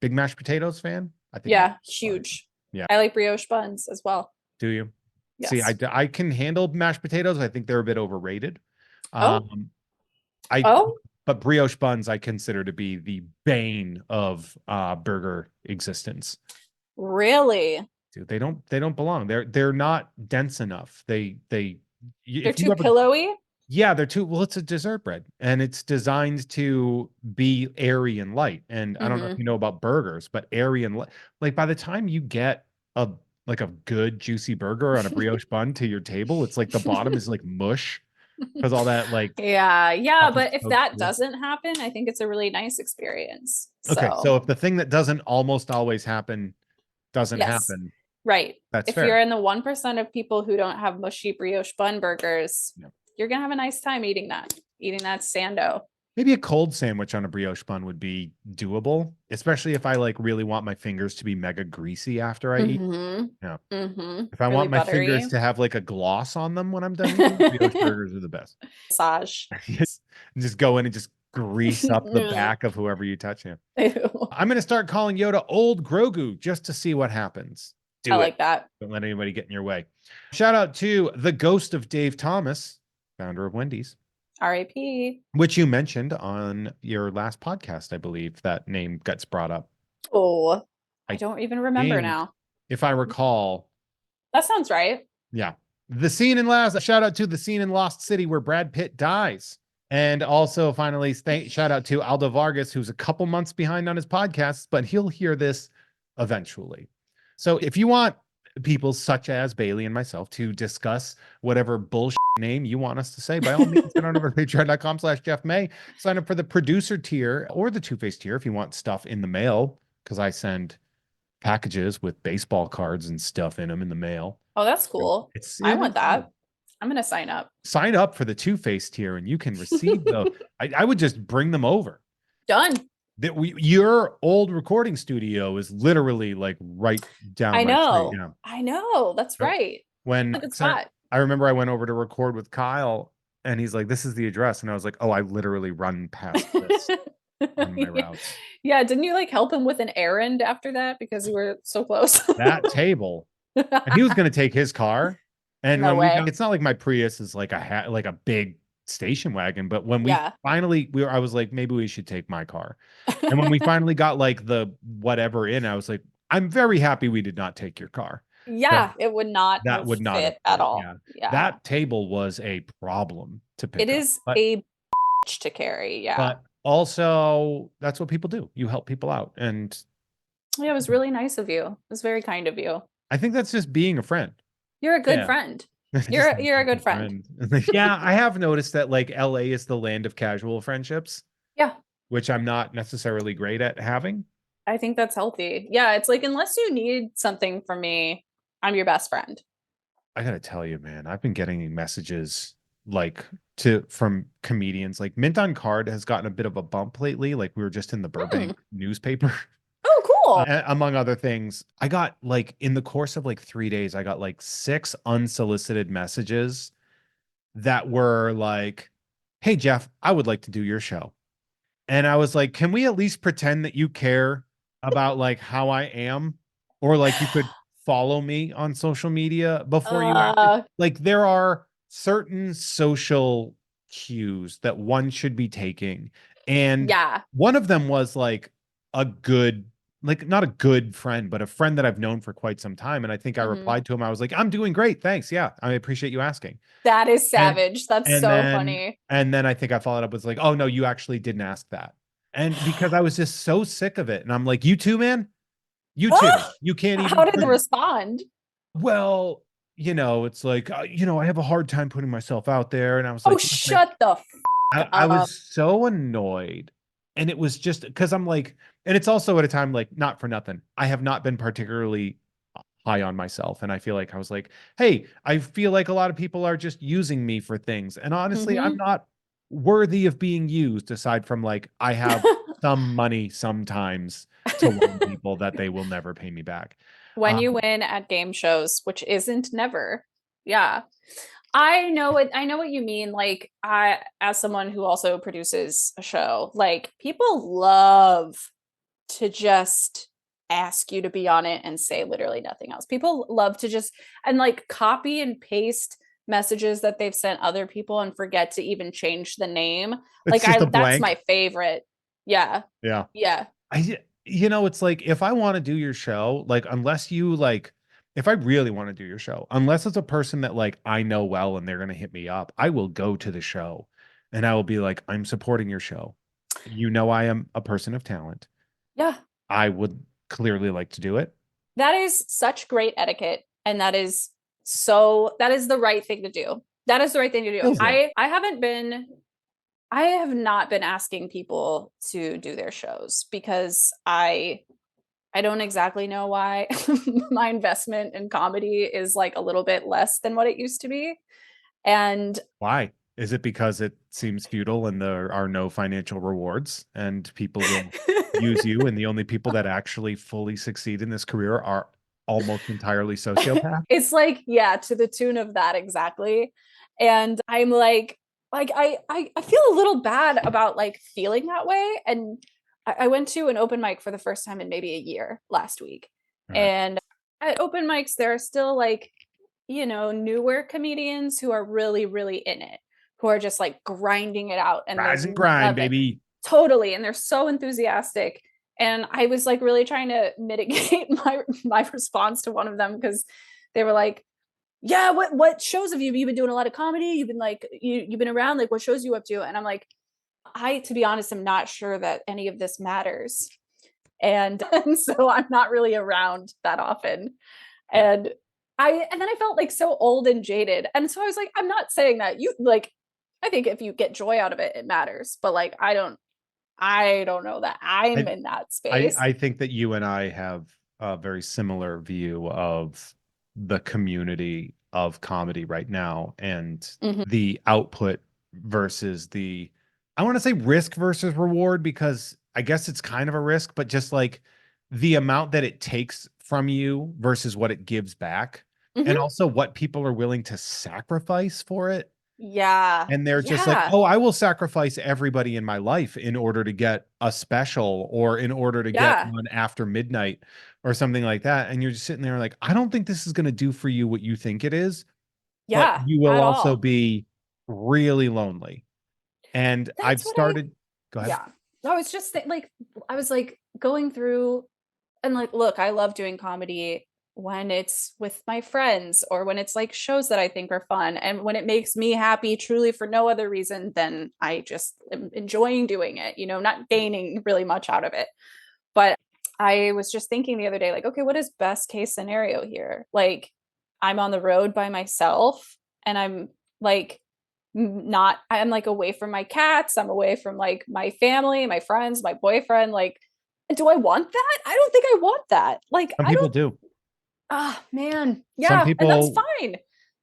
Big mashed potatoes fan? I think. Yeah, huge. Yeah. I like brioche buns as well. Do you? Yes. See, I can handle mashed potatoes. I think they're a bit overrated. But brioche buns I consider to be the bane of burger existence. Really? Dude, they don't belong. They're not dense enough. They're too pillowy. Yeah, they're too. Well, it's a dessert bread, and it's designed to be airy and light. And I don't know if you know about burgers, but airy and light. Like by the time you get a good juicy burger on a brioche bun to your table, it's like the bottom is like mush because all that like. Yeah. But if that doesn't happen, I think it's a really nice experience. Okay, so if the thing that doesn't almost always happen doesn't happen. Right. That's fair. If you're in the 1% of people who don't have mushy brioche bun burgers, you're going to have a nice time eating that sando. Maybe a cold sandwich on a brioche bun would be doable, especially if I like really want my fingers to be mega greasy after I eat. Yeah. If I really want my fingers to have like a gloss on them when I'm done eating, brioche burgers are the best. Massage. Just go in and just grease up the back of whoever you touch him. I'm going to start calling Yoda Old Grogu just to see what happens. I like that. Don't let anybody get in your way. Shout out to the ghost of Dave Thomas, founder of Wendy's. R.I.P. Which you mentioned on your last podcast, I believe that name gets brought up. Oh, I don't even remember now. If I recall. That sounds right. Yeah. Shout out to the scene in Lost City where Brad Pitt dies. And also finally, shout out to Aldo Vargas, who's a couple months behind on his podcasts, but he'll hear this eventually. So if you want people such as Bailey and myself to discuss whatever bullshit name you want us to say, by all means, get on over to patreon.com/Jeff May. Sign up for the producer tier or the Two-Face tier if you want stuff in the mail, because I send packages with baseball cards and stuff in them in the mail. Oh, that's cool. I want that. I'm gonna sign up. Sign up for the Two-Face tier and you can receive the I would just bring them over. Done. Your old recording studio is literally like right down I my street. know. Yeah. I know. That's right. When A good spot. I remember I went over to record with Kyle and he's like, "This is the address." And I was like, "Oh, I literally run past this on my routes." Yeah, didn't you like help him with an errand after that because you were so close? That table. And he was going to take his car. And No when way. it's not like my Prius is like a big station wagon, but when we Yeah. finally I was like, maybe we should take my car. And when we finally got like the whatever in, I was like, I'm very happy we did not take your car. Yeah, it would not That have would not have fit at fit. all. Yeah. Yeah. That table was a problem to pick It up. is But a to carry. Yeah. but also that's what people do. You help people out. And Yeah, it was really nice of you. It was very kind of you. I think that's just being a friend. You're a good Yeah. friend. Just You're a good friend. Yeah, I have noticed that like LA is the land of casual friendships. Yeah. Which I'm not necessarily great at having. I think that's healthy. Yeah, it's like unless you need something from me, I'm your best friend. I gotta tell you, man, I've been getting messages like from comedians. Like Mint on Card has gotten a bit of a bump lately. Like we were just in the Burbank newspaper. Oh, cool. Among other things, I got like in the course of like 3 days, I got like 6 unsolicited messages that were like, "Hey Jeff, I would like to do your show." And I was like, "Can we at least pretend that you care about like how I am? Or like you could follow me on social media before you act." Like there are certain social cues that one should be taking. And yeah, one of them was like a good, like not a good friend, but a friend that I've known for quite some time. And I think I replied to him. I was like, "I'm doing great. Thanks. Yeah. I appreciate you asking." that is savage. That's so funny. And then I think I followed up with like, "Oh no, you actually didn't ask that." And because I was just so sick of it. And I'm like, "You too, man. You too. You can't even." How did they respond? Well, it's like, I have a hard time putting myself out there. And I was like, Oh, shut the I was so annoyed. And it was just because I'm like, and it's also at a time like, not for nothing, I have not been particularly high on myself. And I feel like I was like, hey, I feel like a lot of people are just using me for things. And honestly, I'm not worthy of being used, aside from like, I have some money sometimes to loan people that they will never pay me back. When you win at game shows, which isn't never. Yeah. I know what you mean. Like as someone who also produces a show, like people love to just ask you to be on it and say literally nothing else. People love to just and like copy and paste messages that they've sent other people and forget to even change the name. It's Like that's my favorite. Yeah. Yeah. Yeah. It's like if I want to do your show, like unless you like if I really want to do your show, unless it's a person that like I know well and they're going to hit me up, I will go to the show and I will be like, "I'm supporting your show. I am a person of talent. Yeah. I would clearly like to do it." That is such great etiquette. And that is the right thing to do. That is the right thing to do. I have not been asking people to do their shows because I don't exactly know why my investment in comedy is like a little bit less than what it used to be. And why? Is it because it seems futile and there are no financial rewards and people will use you and the only people that actually fully succeed in this career are almost entirely sociopaths? It's like, yeah, to the tune of that exactly. And I'm like I feel a little bad about like feeling that way. And I went to an open mic for the first time in maybe a year last week. Right. And at open mics, there are still like, newer comedians who are really, really in it, who are just like grinding it out and rise and grind, baby. Totally. And they're so enthusiastic. And I was like really trying to mitigate my response to one of them because they were like, "Yeah, what shows have you been doing? A lot of comedy? You've been like you've been around, like what shows you up to?" And I'm like, to be honest, I'm not sure that any of this matters. And so I'm not really around that often. And then I felt like so old and jaded. And so I was like, I'm not saying that you like, I think if you get joy out of it, it matters. But like, I don't know that I'm in that space. I think that you and I have a very similar view of the community of comedy right now and Mhm. the output versus the, I want to say risk versus reward, because I guess it's kind of a risk, but just like the amount that it takes from you versus what it gives back, and Mhm. also what people are willing to sacrifice for it. Yeah. And they're just like, Yeah. "Oh, I will sacrifice everybody in my life in order to get a special or in order to get Yeah. one after midnight or something like that." And you're just sitting there like, "I don't think this is gonna do for you what you think it is, but Yeah. you will At also all. be really lonely." And I've That's what I started. Go ahead. yeah. No, it's just that, like, I was, like, going through and, like, look, I love doing comedy when it's with my friends or when it's, like, shows that I think are fun, and when it makes me happy truly for no other reason than I just am enjoying doing it, not gaining really much out of it. But I was just thinking the other day, like, okay, what is best case scenario here? Like, I'm on the road by myself and I'm like not I'm like away from my cats, I'm away from like my family, my friends, my boyfriend. Like, do I want that? I don't think I want that. Like, Some I people don't do. man. Some Yeah, and that's people fine.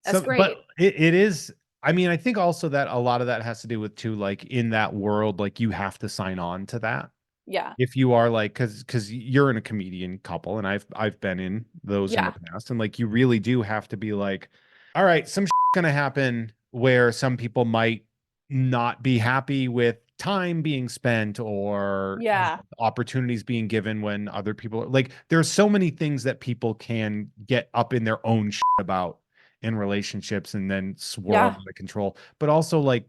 That's So, but great. it is, I mean, I think also that a lot of that has to do with too, like in that world, like you have to sign on to that. Yeah. If you are like, because you're in a comedian couple, and I've been in those in the Yeah. past, and like you really do have to be like, all right, some gonna happen where some people might not be happy with time being spent or Yeah. opportunities being given when other people are like, there's so many things that people can get up in their own about in relationships and then swirl Yeah. out of control. But also like,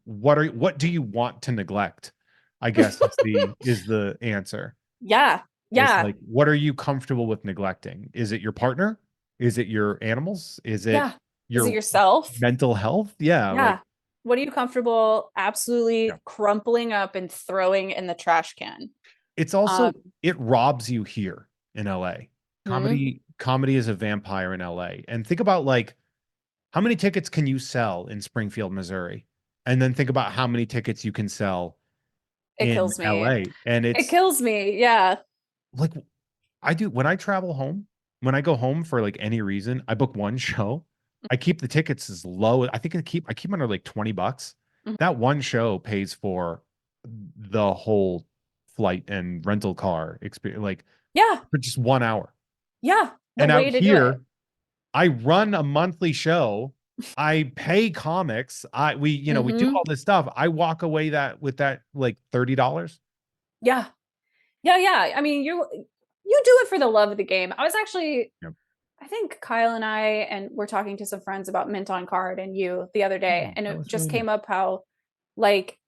what do you want to neglect? I guess is the answer. Yeah. It's Yeah. like, what are you comfortable with neglecting? Is it your partner? Is it your animals? Is it Yeah. Is it your yourself? mental health? Yeah, like, Yeah. What are you comfortable yeah. absolutely crumpling up and throwing in the trash can? It's Um, also, it robs you here in LA. mhm, Comedy is a vampire in LA. And think about like, how many tickets can you sell in Springfield, Missouri? And then think about how many tickets you can sell it in kills me. LA. And It it's kills me. Yeah. like, I do when I travel home, when I go home for like any reason, I book one show. I keep the tickets as low. I think I keep under like $20. Mhm. That one show pays for the whole flight and rental car experience, like Yeah. for just 1 hour. Yeah. The And out way to do it. here, I run a monthly show. I pay comics. We do Mhm. all this stuff. I walk away that with that like $30. Yeah. Yeah, yeah. I mean, you do it for the love of the game. I was actually Yep. I think Kyle and I and we're talking to some friends about Mint on Card and you the other day, Oh, and that it was just really nice. came up how like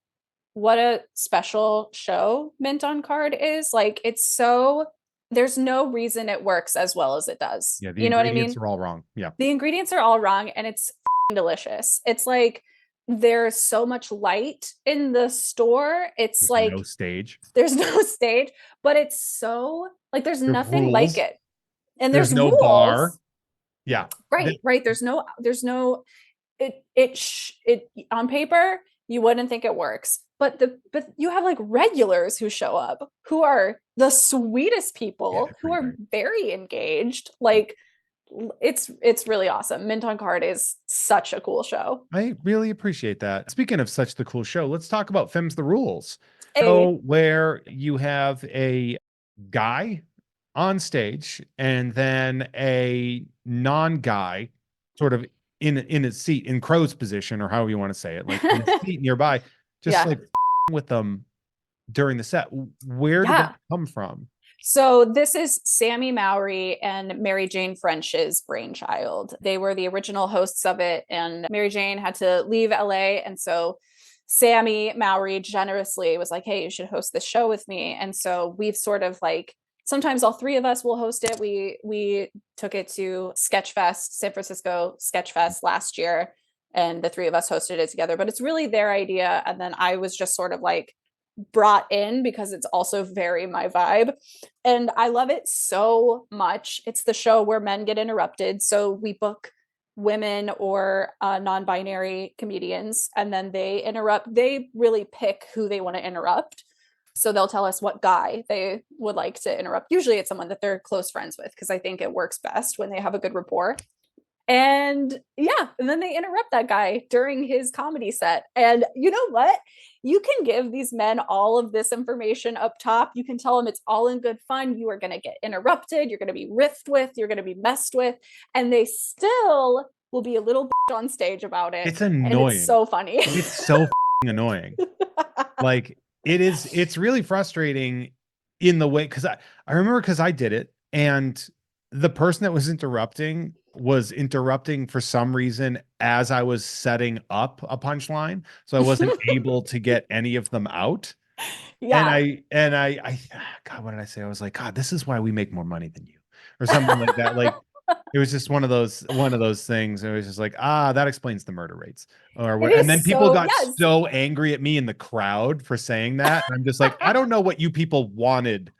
what a special show Mint on Card is. Like, it's so there's no reason it works as well as it does. Yeah, the You know what I ingredients mean? are all wrong. Yeah. The ingredients are all wrong and it's delicious. It's like there's so much light in the store. It's There's no like stage. there's no stage, but it's so like there's There's nothing like rules. it. And There's there's no bar. rules. Yeah. Right, right. There's no it on paper you wouldn't think it works, but you have like regulars who show up who are the sweetest Yeah, people they're who pretty are great. very engaged. Yep. Like, it's really awesome. Mint on Card is such a cool show. I really appreciate that. Speaking of such the cool show, let's talk about Fem's the Rules. A So where you have a guy on stage and then a non-guy sort of in a seat in crow's position or however you want to say it, like in a seat nearby, just Yeah. like with them during the set. Where did that Yeah. come from? So this is Sammy Mowry and Mary Jane French's brainchild. They were the original hosts of it, and Mary Jane had to leave LA. And so Sammy Mowry generously was like, hey, you should host this show with me. And so we've sort of like sometimes all three of us will host it. We took it to Sketchfest, San Francisco Sketchfest last year, and the three of us hosted it together. But it's really their idea. And then I was just sort of like brought in because it's also very my vibe. And I love it so much. It's the show where men get interrupted. So we book women or non binary comedians, and then they interrupt. They really pick who they want to interrupt. So they'll tell us what guy they would like to interrupt. Usually it's someone that they're close friends with, because I think it works best when they have a good rapport. And yeah, and then they interrupt that guy during his comedy set. And you know what? You can give these men all of this information up top. You can tell them it's all in good fun. You are going to get interrupted. You're going to be riffed with. You're going to be messed with. And they still will be a little bitch on stage about it. It's And annoying. it's so funny. It's so annoying. Like it's really frustrating in the way, because I remember, because I did it, and the person that was interrupting for some reason as I was setting up a punchline, so I wasn't able to get any of them out. Yeah. And I God, what did I say? I was like, God, this is why we make more money than you, or something like that. Like, it was just one of those things. It was just like, that explains the murder rates. And then people got so angry at me in the crowd for saying that. And I'm just like, I don't know what you people wanted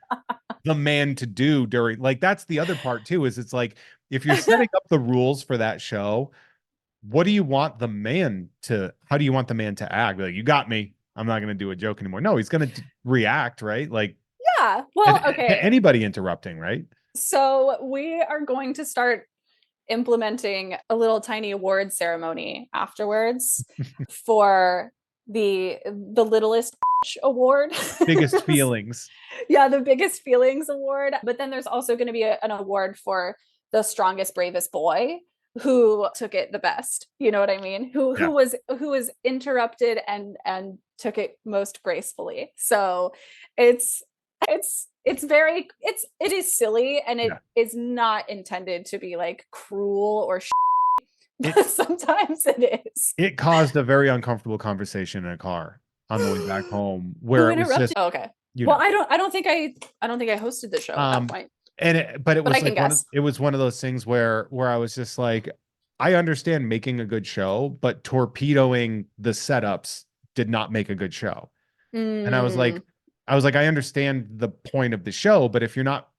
the man to do during, like, that's the other part too, is it's like, if you're setting up the rules for that show, what do you want the man to, how do you want the man to act? Like, you got me, I'm not going to do a joke anymore. No, he's going to react, right? Like, yeah, well, okay. Anybody interrupting, right? So we are going to start implementing a little tiny award ceremony afterwards for the littlest award. Biggest feelings. Yeah, the biggest feelings award. But then there's also going to be an award for the strongest, bravest boy who took it the best. You know what I mean? Who was interrupted and took it most gracefully. So it is silly, and it is not intended to be like cruel or but sometimes it is. It caused a very uncomfortable conversation in a car on the way back home, where it was just, okay. Well, I don't think I hosted the show at that point. But it was like it was one of those things where I was just like, I understand making a good show, but torpedoing the setups did not make a good show. And I was like, I understand the point of the show, but if you're not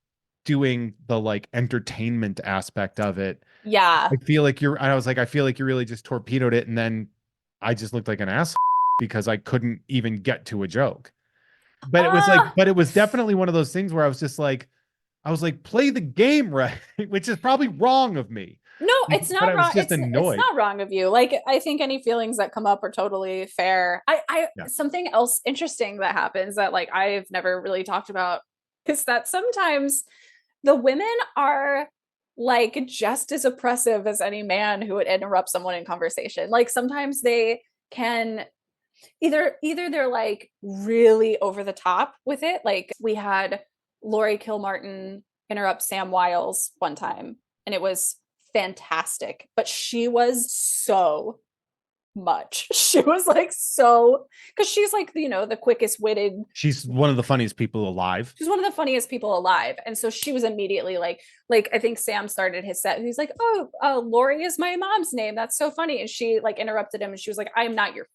doing the like entertainment aspect of it, I feel like you really just torpedoed it, and then I just looked like an ass because I couldn't even get to a joke. But it was definitely one of those things where I was like, play the game right, which is probably wrong of me. No, it's not wrong. It's not wrong of you. Like, I think any feelings that come up are totally fair. Something else interesting that happens that like I've never really talked about is that sometimes the women are like just as oppressive as any man who would interrupt someone in conversation. Like, sometimes they can either they're like really over the top with it. Like, we had Lori Kilmartin interrupt Sam Wiles one time, and it was fantastic, but she was so much. She was like, so, because she's like, the quickest witted. She's one of the funniest people alive. She's one of the funniest people alive. And so she was immediately like, I think Sam started his set. He's like, oh, Lori is my mom's name. That's so funny. And she like interrupted him, and she was like, I'm not your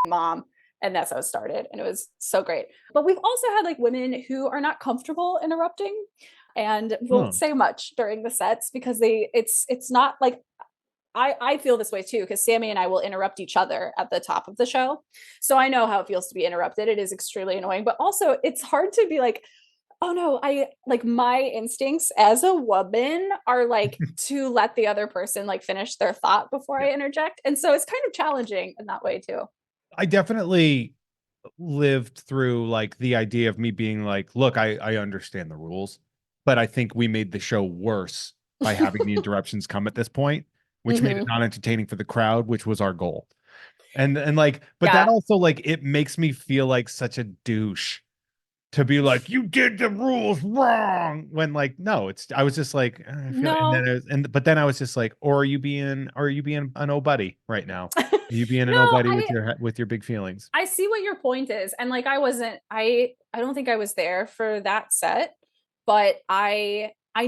mom. And that's how it started. And it was so great. But we've also had like women who are not comfortable interrupting and won't say much during the sets, because it's not like, I feel this way too, because Sammy and I will interrupt each other at the top of the show. So I know how it feels to be interrupted. It is extremely annoying, but also it's hard to be like, oh no, my instincts as a woman are like to let the other person like finish their thought before I interject. And so it's kind of challenging in that way too. I definitely lived through like the idea of me being like, look, I understand the rules, but I think we made the show worse by having the interruptions come at this point, which made it not entertaining for the crowd, which was our goal. And like, but that also like, it makes me feel like such a douche to be like, you did the rules wrong, when like, no, I was just like, but then I was just like, or are you being an old buddy right now? Are you being an old buddy with your big feelings? I see what your point is. And like, I don't think I was there for that set, but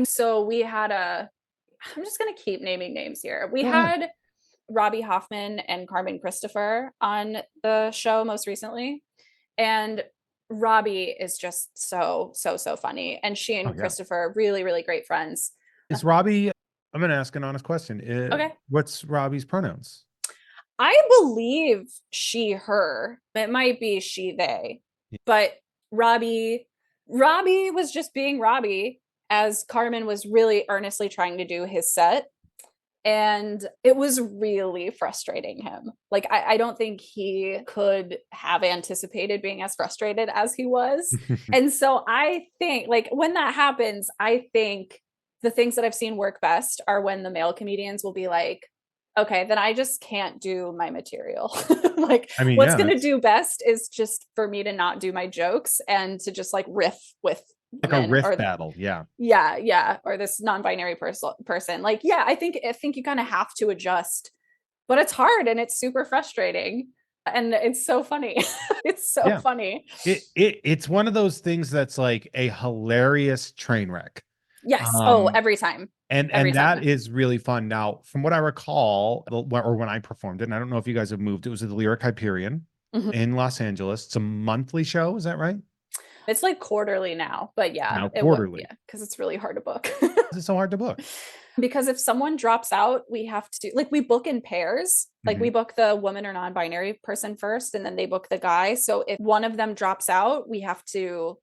so we had I'm just going to keep naming names here. We had Robbie Hoffman and Carmen Christopher on the show most recently. And Robbie is just so funny. And she and Christopher are really, really great friends. Is Robbie, I'm going to ask an honest question. Okay. What's Robbie's pronouns? I believe she, her. It might be she, they. But Robbie Robbie was just being Robbie as Carmen was really earnestly trying to do his set. And it was really frustrating him. Like, I don't think he could have anticipated being as frustrated as he was. And so I think, like, when that happens, I think the things that I've seen work best are when the male comedians will be like, okay, then I just can't do my material. Like, I mean, what's yeah, going to do best is just for me to not do my jokes and to just like riff with like a women riff or battle. Yeah. yeah, or this non-binary person. Like, yeah, I think you kind of have to adjust, but it's hard and it's super frustrating and it's so funny. It's so Yeah. funny. It's one of those things that's like a hilarious train wreck. Yes. Oh, Um, every time. and Every that time. is really fun. Now, from what I recall, or when I performed it, and I don't know if you guys have moved, it was at the Lyric Hyperion Mhm. in Los Angeles. It's a monthly show, is that right? It's like quarterly now, but yeah, Now it was, quarterly. yeah, because it's really hard to book. It's so hard to book. Because if someone drops out, we have to, like, we book in pairs. Like, we Mhm. book the woman or non-binary person first, and then they book the guy. So if one of them drops out, we have to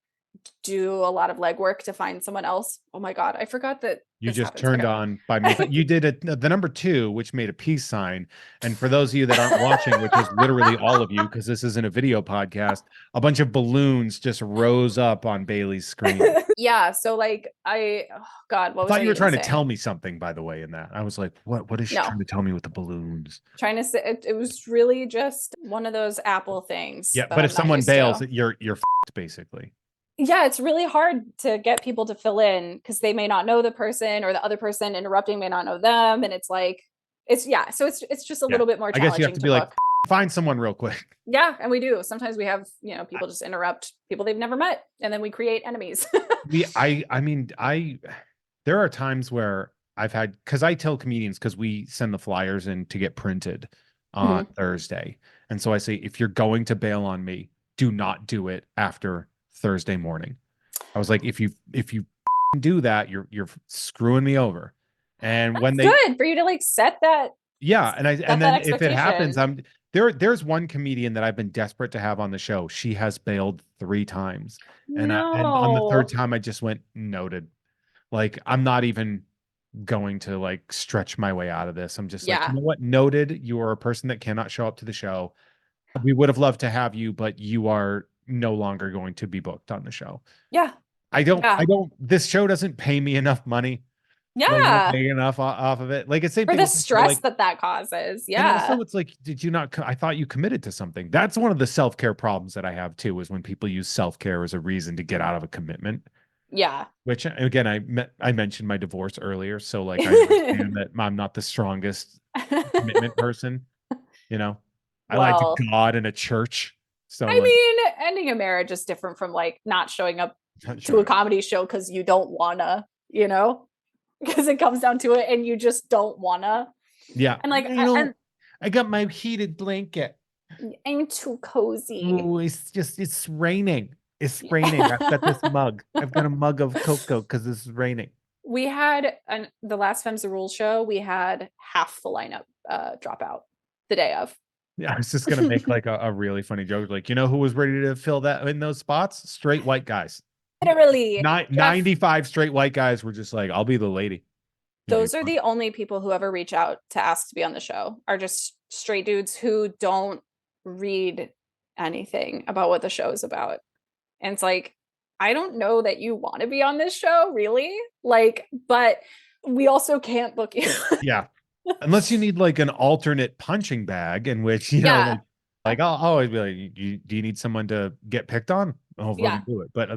do a lot of legwork to find someone else. Oh my God, I forgot that You this just happens. turned Okay. on by me. You did the number two, which made a peace sign. And for those of you that aren't watching, which is literally all of you, because this isn't a video podcast, a bunch of balloons just rose up on Bailey's screen. Yeah. So like oh God, what I was thought I you were even trying to saying? tell me something, by the way, in that. I was like, what is she No, trying to tell me with the balloons? trying to say it was really just one of those Apple things Yeah, that but if I'm not someone used bails, to. you're f***ed, basically. Yeah, it's really hard to get people to fill in because they may not know the person or the other person interrupting may not know them. And it's like, yeah, so it's just a Yeah. little bit more I guess you have challenging to to be like, book. find someone real quick. Yeah, and we do. Sometimes we have, I- people just interrupt people they've never met, and then we create enemies. I mean, there are times where I've had, because I tell comedians, because we send the flyers in to get printed on Mhm. Thursday. And so I say, if you're going to bail on me, do not do it after Thursday morning. I was like, if you do that, you're screwing me over. And when That's they, good for you to like yeah, and set that then if it happens, expectation. there's one comedian that I've been desperate to have on the show. She has bailed 3 times. And on the third No. time I just went noted. Like, I'm not even going to like stretch my way out of this. I'm just like, you Yeah. know what? Noted, you are a person that cannot show up to the show. We would have loved to have you, but you are no longer going to be booked on the show. Yeah. I Yeah. don't, this show doesn't pay me enough money. Like, I don't Yeah. make enough off of it. Like, it's same For thing the with this show. stress Like, that that causes. and Yeah. also it's like, did you not, I thought you committed to something. That's one of the self-care problems that I have too, is when people use self-care as a reason to get out of a commitment. Yeah. Which again, I mentioned my divorce earlier, so like I understand that I'm not the strongest commitment person. You know, I like Well, God and a church, so I like mean, ending a marriage is different from like not showing up not to a sure. comedy show because you don't wanna, because it comes down to it and you just don't wanna. Yeah, And like, don't. I got my heated blanket. I'm too cozy. Ooh, it's raining. It's raining. I've got this mug. I've got a mug of cocoa because it's raining. We had the last Femmes the Rules show, we had half the lineup drop out the day of. Yeah, I was just gonna make like a really funny joke, like, you know who was ready to fill that in those spots? Straight white guys. Literally, Jeff, 95 straight white guys were just like, I'll be the lady. It'll be those are fun. the only people who ever reach out to ask to be on the show are just straight dudes who don't read anything about what the show is about. And it's like, I don't know that you want to be on this show, really. Like, but we also can't book you. Yeah. Unless you need like an alternate punching bag in which, Yeah. like I'll always be like, do you need someone to get picked on? I'll Yeah. fucking do it. But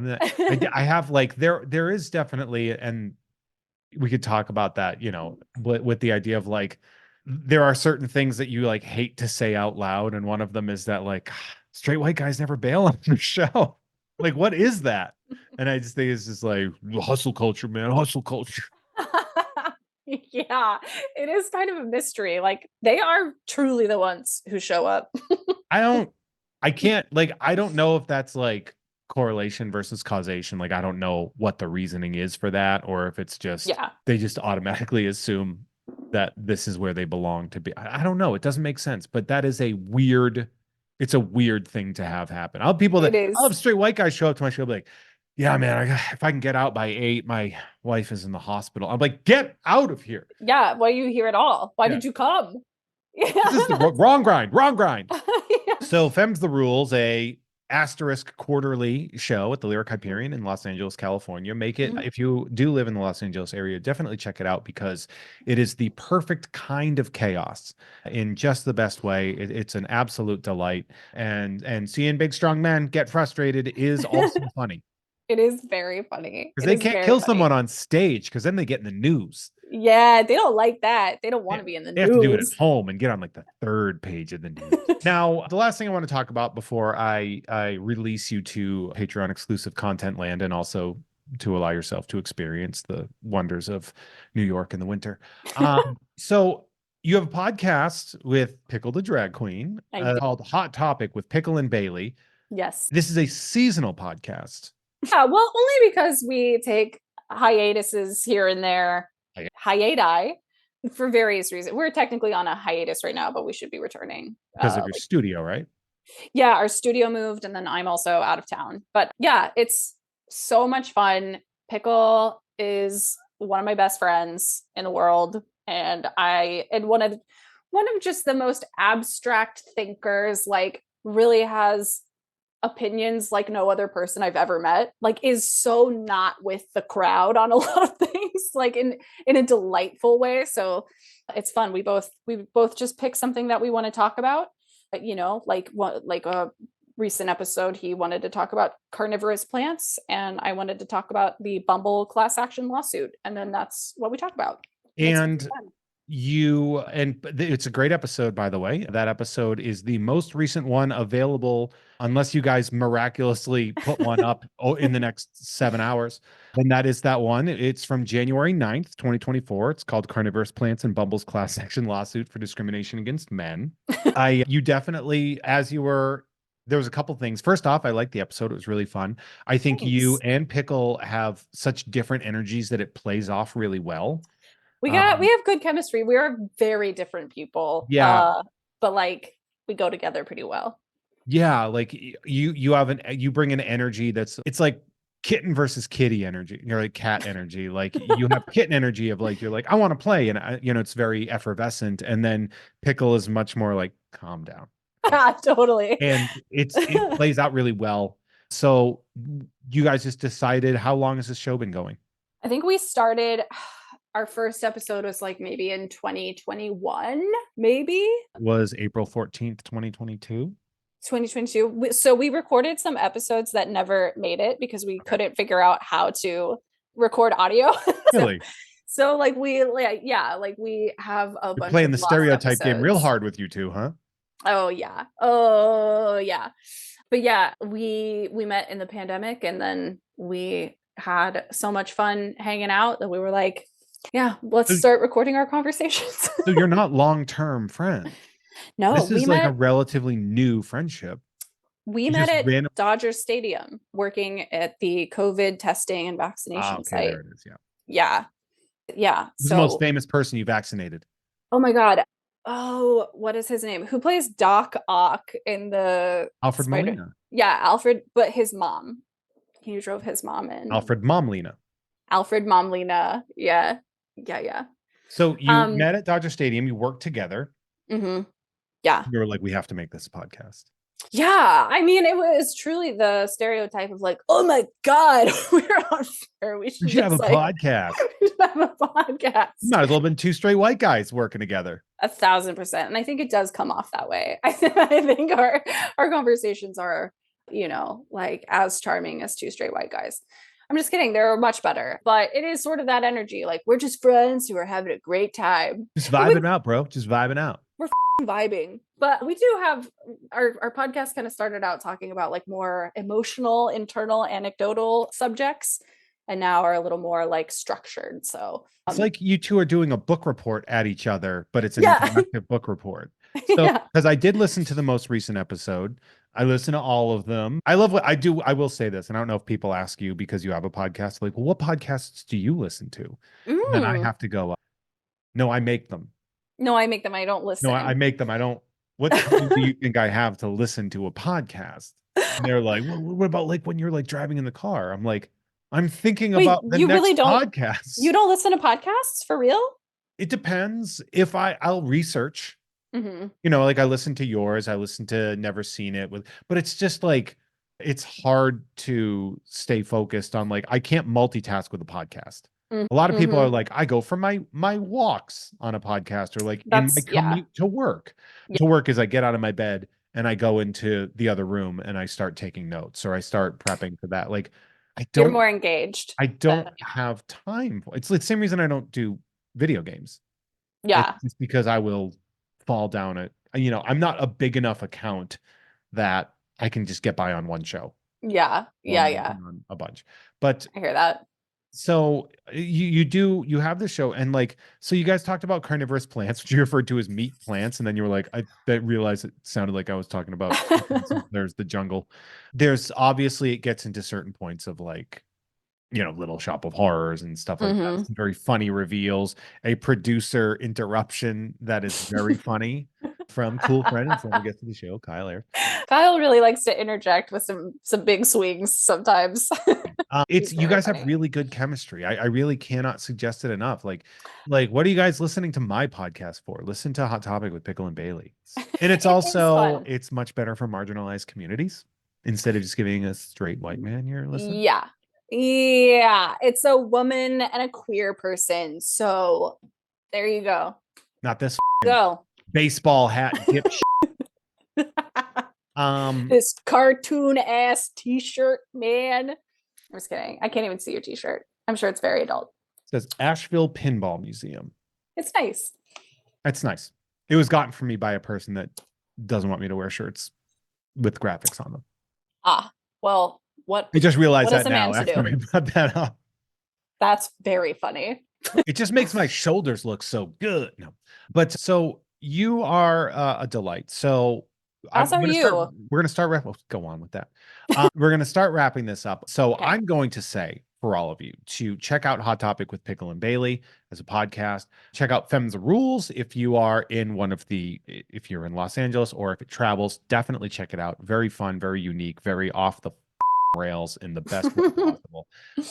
I have like, there is definitely, and we could talk about that, with the idea of like, there are certain things that you like hate to say out loud. And one of them is that like straight white guys never bail on the show. Like, what is that? And I just think it's just like hustle culture, man, hustle culture. Yeah, it is kind of a mystery. Like, they are truly the ones who show up. I don't, I can't, like, I don't know if that's like correlation versus causation. Like, I don't know what the reasoning is for that, or if it's just, Yeah. they just automatically assume that this is where they belong to be. I don't know. It doesn't make sense, but that is a weird It's a weird thing to have happen. I'll have straight white guys show up to my show, be like, yeah, man, if I can get out by 8, my wife is in the hospital. I'm like, get out of here. Yeah. Why are you here at all? Why did you come? This is the wrong grind. Yeah. So Fem's the Rules, a asterisk quarterly show at the Lyric Hyperion in Los Angeles, California. Make it, if you do live in the Los Angeles area, definitely check it out because it is the perfect kind of chaos in just the best way. It's an absolute delight. And seeing big strong men get frustrated is also funny. It is very funny. Because they can't kill someone on stage because then they get in the news. Yeah, they don't like that. They don't want to be in the news. They have to do it at home and get on like the 3rd page of the news. Now, the last thing I want to talk about before I release you to Patreon exclusive content land and also to allow yourself to experience the wonders of New York in the winter. So you have a podcast with Pickle the Drag Queen called Hot Topic with Pickle and Bailey. Yes. This is a seasonal podcast. Yeah, well, only because we take hiatuses here and there, hiati, for various reasons. We're technically on a hiatus right now, but we should be returning. Because of your studio, right? Yeah, our studio moved and then I'm also out of town. But yeah, it's so much fun. Pickle is one of my best friends in the world. And one of just the most abstract thinkers, like really has opinions like no other person I've ever met, like is so not with the crowd on a lot of things, like in a delightful way. So it's fun. We both just pick something that we want to talk about. You know, like a recent episode, he wanted to talk about carnivorous plants and I wanted to talk about the Bumble class action lawsuit. And then that's what we talk about. And it's a great episode, by the way. That episode is the most recent one available, unless you guys miraculously put one up in the next 7 hours. And that is that one. It's from January 9th, 2024. It's called Carnivorous Plants and Bumble's Class Action Lawsuit for Discrimination Against Men. You definitely, there was a couple things. First off, I liked the episode. It was really fun. I think you and Pickle have such different energies that it plays off really well. We have good chemistry. We are very different people. Yeah. But like we go together pretty well. Yeah, like you bring an energy it's like kitten versus kitty energy. You're like cat energy. Like you have kitten energy of like you're like I want to play and it's very effervescent, and then Pickle is much more like calm down. Totally. And it plays out really well. So you guys just decided, how long has this show been going? I think we started, our first episode was like maybe in 2021, maybe? It was April 14th, 2022. 2022. So we recorded some episodes that never made it because we couldn't figure out how to record audio. Really? So like we have a bunch playing of the stereotype episodes. game real hard with you two, huh? Oh yeah. But yeah, we met in the pandemic and then we had so much fun hanging out that we were like, yeah, let's start recording our conversations. So you're not long-term friends. No, this is like a relatively new friendship. We met at Dodger Stadium working at the COVID testing and vaccination site. There it is. Yeah. Who's the most famous person you vaccinated? Oh my God. Oh, what is his name? Who plays Doc Ock in the Alfred Molina? Yeah, Alfred, but his mom. He drove his mom in. Alfred Momlina. Yeah. So you met at Dodger Stadium. You worked together. Mm-hmm. Yeah. You were like, we have to make this podcast. Yeah. I mean, it was truly the stereotype of like, oh my God, we're on fire. We should have a podcast. We should have a podcast. Might as well have been two straight white guys working together. 1,000%. And I think it does come off that way. I think our conversations are, like as charming as two straight white guys. I'm just kidding. They're much better, but it is sort of that energy. Like we're just friends who are having a great time. Just vibing out, bro. Just vibing out. We're vibing. But we do have our podcast kind of started out talking about like more emotional, internal, anecdotal subjects, and now are a little more like structured. So it's like you two are doing a book report at each other, but it's an interactive book report. So because I did listen to the most recent episode. I listen to all of them. I love what I do. I will say this, and I don't know if people ask you because you have a podcast, like, well, what podcasts do you listen to? And then I have to go, no, I make them. No, I make them. I don't listen. No, I make them. I don't what time do you think I have to listen to a podcast? And they're like, well, what about like when you're like driving in the car? I'm like, I'm thinking Wait, about the you really next don't podcast. you don't listen to podcasts for real? It depends. If I'll research, Mhm. like I listen to yours, I listen to Never Seen It but it's just like it's hard to stay focused on like I can't multitask with a podcast. Mm, A lot of people are mhm. like, I go for my walks on a podcast or like in my Yeah. commute to work. Yeah. To work is I get out of my bed and I go into the other room and I start taking notes or I start prepping for that. Like I You're don't more engaged I than don't have time. It's the same reason I don't do video games. It's yeah. just because I will fall down it. I'm not a big enough account that I can just get by on one show Yeah. while I'm Yeah. working on a bunch. But I hear that. so you have this show and like so you guys talked about carnivorous plants, which you referred to as meat plants, and then you were like, I realized it sounded like I was talking about there's the jungle. There's obviously it gets into certain points of like Little Shop of Horrors and stuff like that. Mhm. Some very funny reveals, a producer interruption that is very funny from cool friend and former guest of the show, Kyle Ayers. Kyle really likes to interject with some big swings sometimes. It's He's you very guys have funny. really good chemistry. I really cannot suggest it enough. Like what are you guys listening to my podcast for? Listen to Hot Topic with Pickle and Bailey. And it's It is also fun. it's much better for marginalized communities instead of just giving a straight white man your listen. Yeah. Yeah. It's a woman and a queer person. So there you go. Not this Go. baseball hat dipshit. This cartoon ass t-shirt, man. I'm just kidding. I can't even see your t-shirt. I'm sure it's very adult. Says Asheville Pinball Museum. It's nice. That's nice. It was gotten for me by a person that doesn't want me to wear shirts with graphics on them. Well, what I just realized what that now after I brought that up. That's very funny. It just makes my shoulders look so good. No, but so you are a delight. So As are you. We're gonna start wrap. Go on with that. We're gonna start wrapping this up. So Okay. I'm going to say for all of you to check out Hot Topic with Pickle and Bailey as a podcast. Check out Fem's Rules if you are in if you're in Los Angeles or if it travels. Definitely check it out. Very fun, very unique, very off the rails in the best way possible.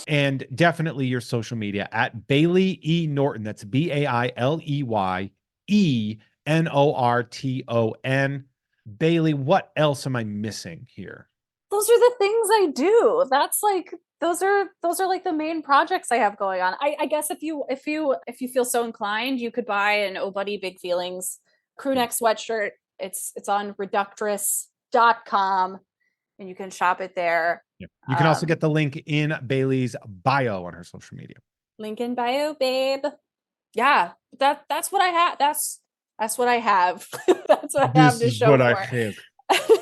And definitely your social media at Bailey E. Norton. That's BaileyENorton. Bailey, what else am I missing here? Those are the things I do. That's like those are like the main projects I have going on. I guess if you feel so inclined, you could buy an Oh Buddy Big Feelings crew neck sweatshirt. It's on reductress.com and you can shop it there. Yeah. You can also get the link in Bailey's bio on her social media. Link in bio, babe. Yeah, that's what I have. That's what I have. That's what I have to show for. I have.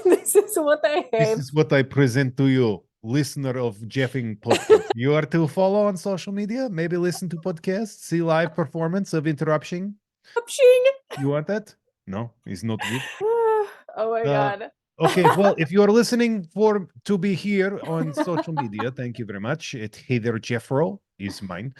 This is what I have. This is what I present to you, listener of Jeffing Podcast. You are to follow on social media, maybe listen to podcasts, see live performance of Interruption. You want that? No, it's not good. Oh my God. Okay, well, if you are listening to be here on social media, thank you very much. Heather Jeffro is mine.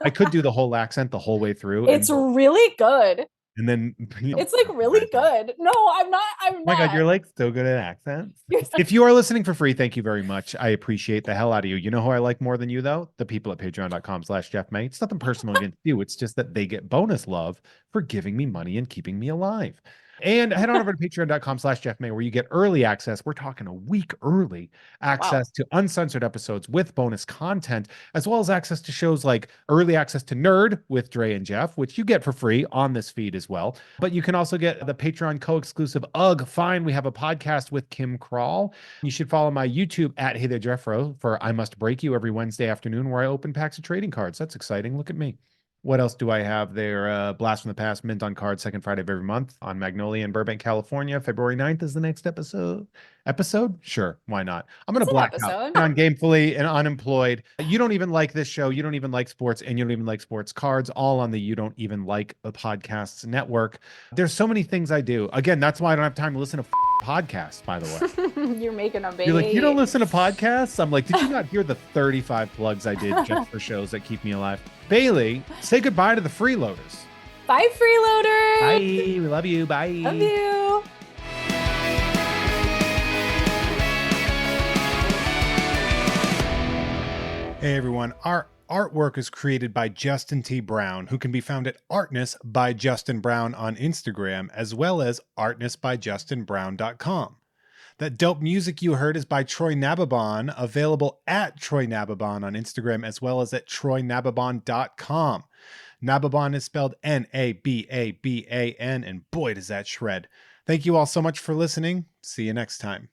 I could do the whole accent the whole way through. It's really good. And then it's like really good. No, I'm not. Oh my God, you're like so good at accents. If you are listening for free, thank you very much. I appreciate the hell out of you. You know who I like more than you though? The people at patreon.com/JeffMay. It's nothing personal against you. It's just that they get bonus love for giving me money and keeping me alive. And head on over to patreon.com/JeffMay where you get early access. We're talking a week early access to uncensored episodes with bonus content, as well as access to shows like early access to Nerd with Dre and Jeff, which you get for free on this feed as well. But you can also get the Patreon co-exclusive Ugh Fine. We have a podcast with Kim Crawl. You should follow my YouTube at Hey There Jeffro for I Must Break You every Wednesday afternoon where I open packs of trading cards. That's exciting. Look at me. What else do I have there? Blast from the Past, mint on card, second Friday of every month on Magnolia in Burbank, California. February 9th is the next episode. Sure, why not? I'm going to black out on Gamefully and Unemployed. You don't even like this show. You don't even like sports, and you don't even like sports cards, all on the You Don't Even Like the Podcasts network. There's so many things I do. Again, that's why I don't have time to listen to podcasts, by the way. You're making a baby. You're like, you don't listen to podcasts? I'm like, did you not hear the 35 plugs I did just for shows that keep me alive? Bailey, say goodbye to the freeloaders. Bye, freeloaders. Bye. We love you. Bye. Love you. Hey everyone, our artwork is created by Justin T. Brown, who can be found at Artness by Justin Brown on Instagram, as well as artnessbyjustinbrown.com. That dope music you heard is by Troy Nababon, available at Troy Nababon on Instagram, as well as at troynababon.com. Nababon is spelled Nababan, and boy, does that shred. Thank you all so much for listening. See you next time.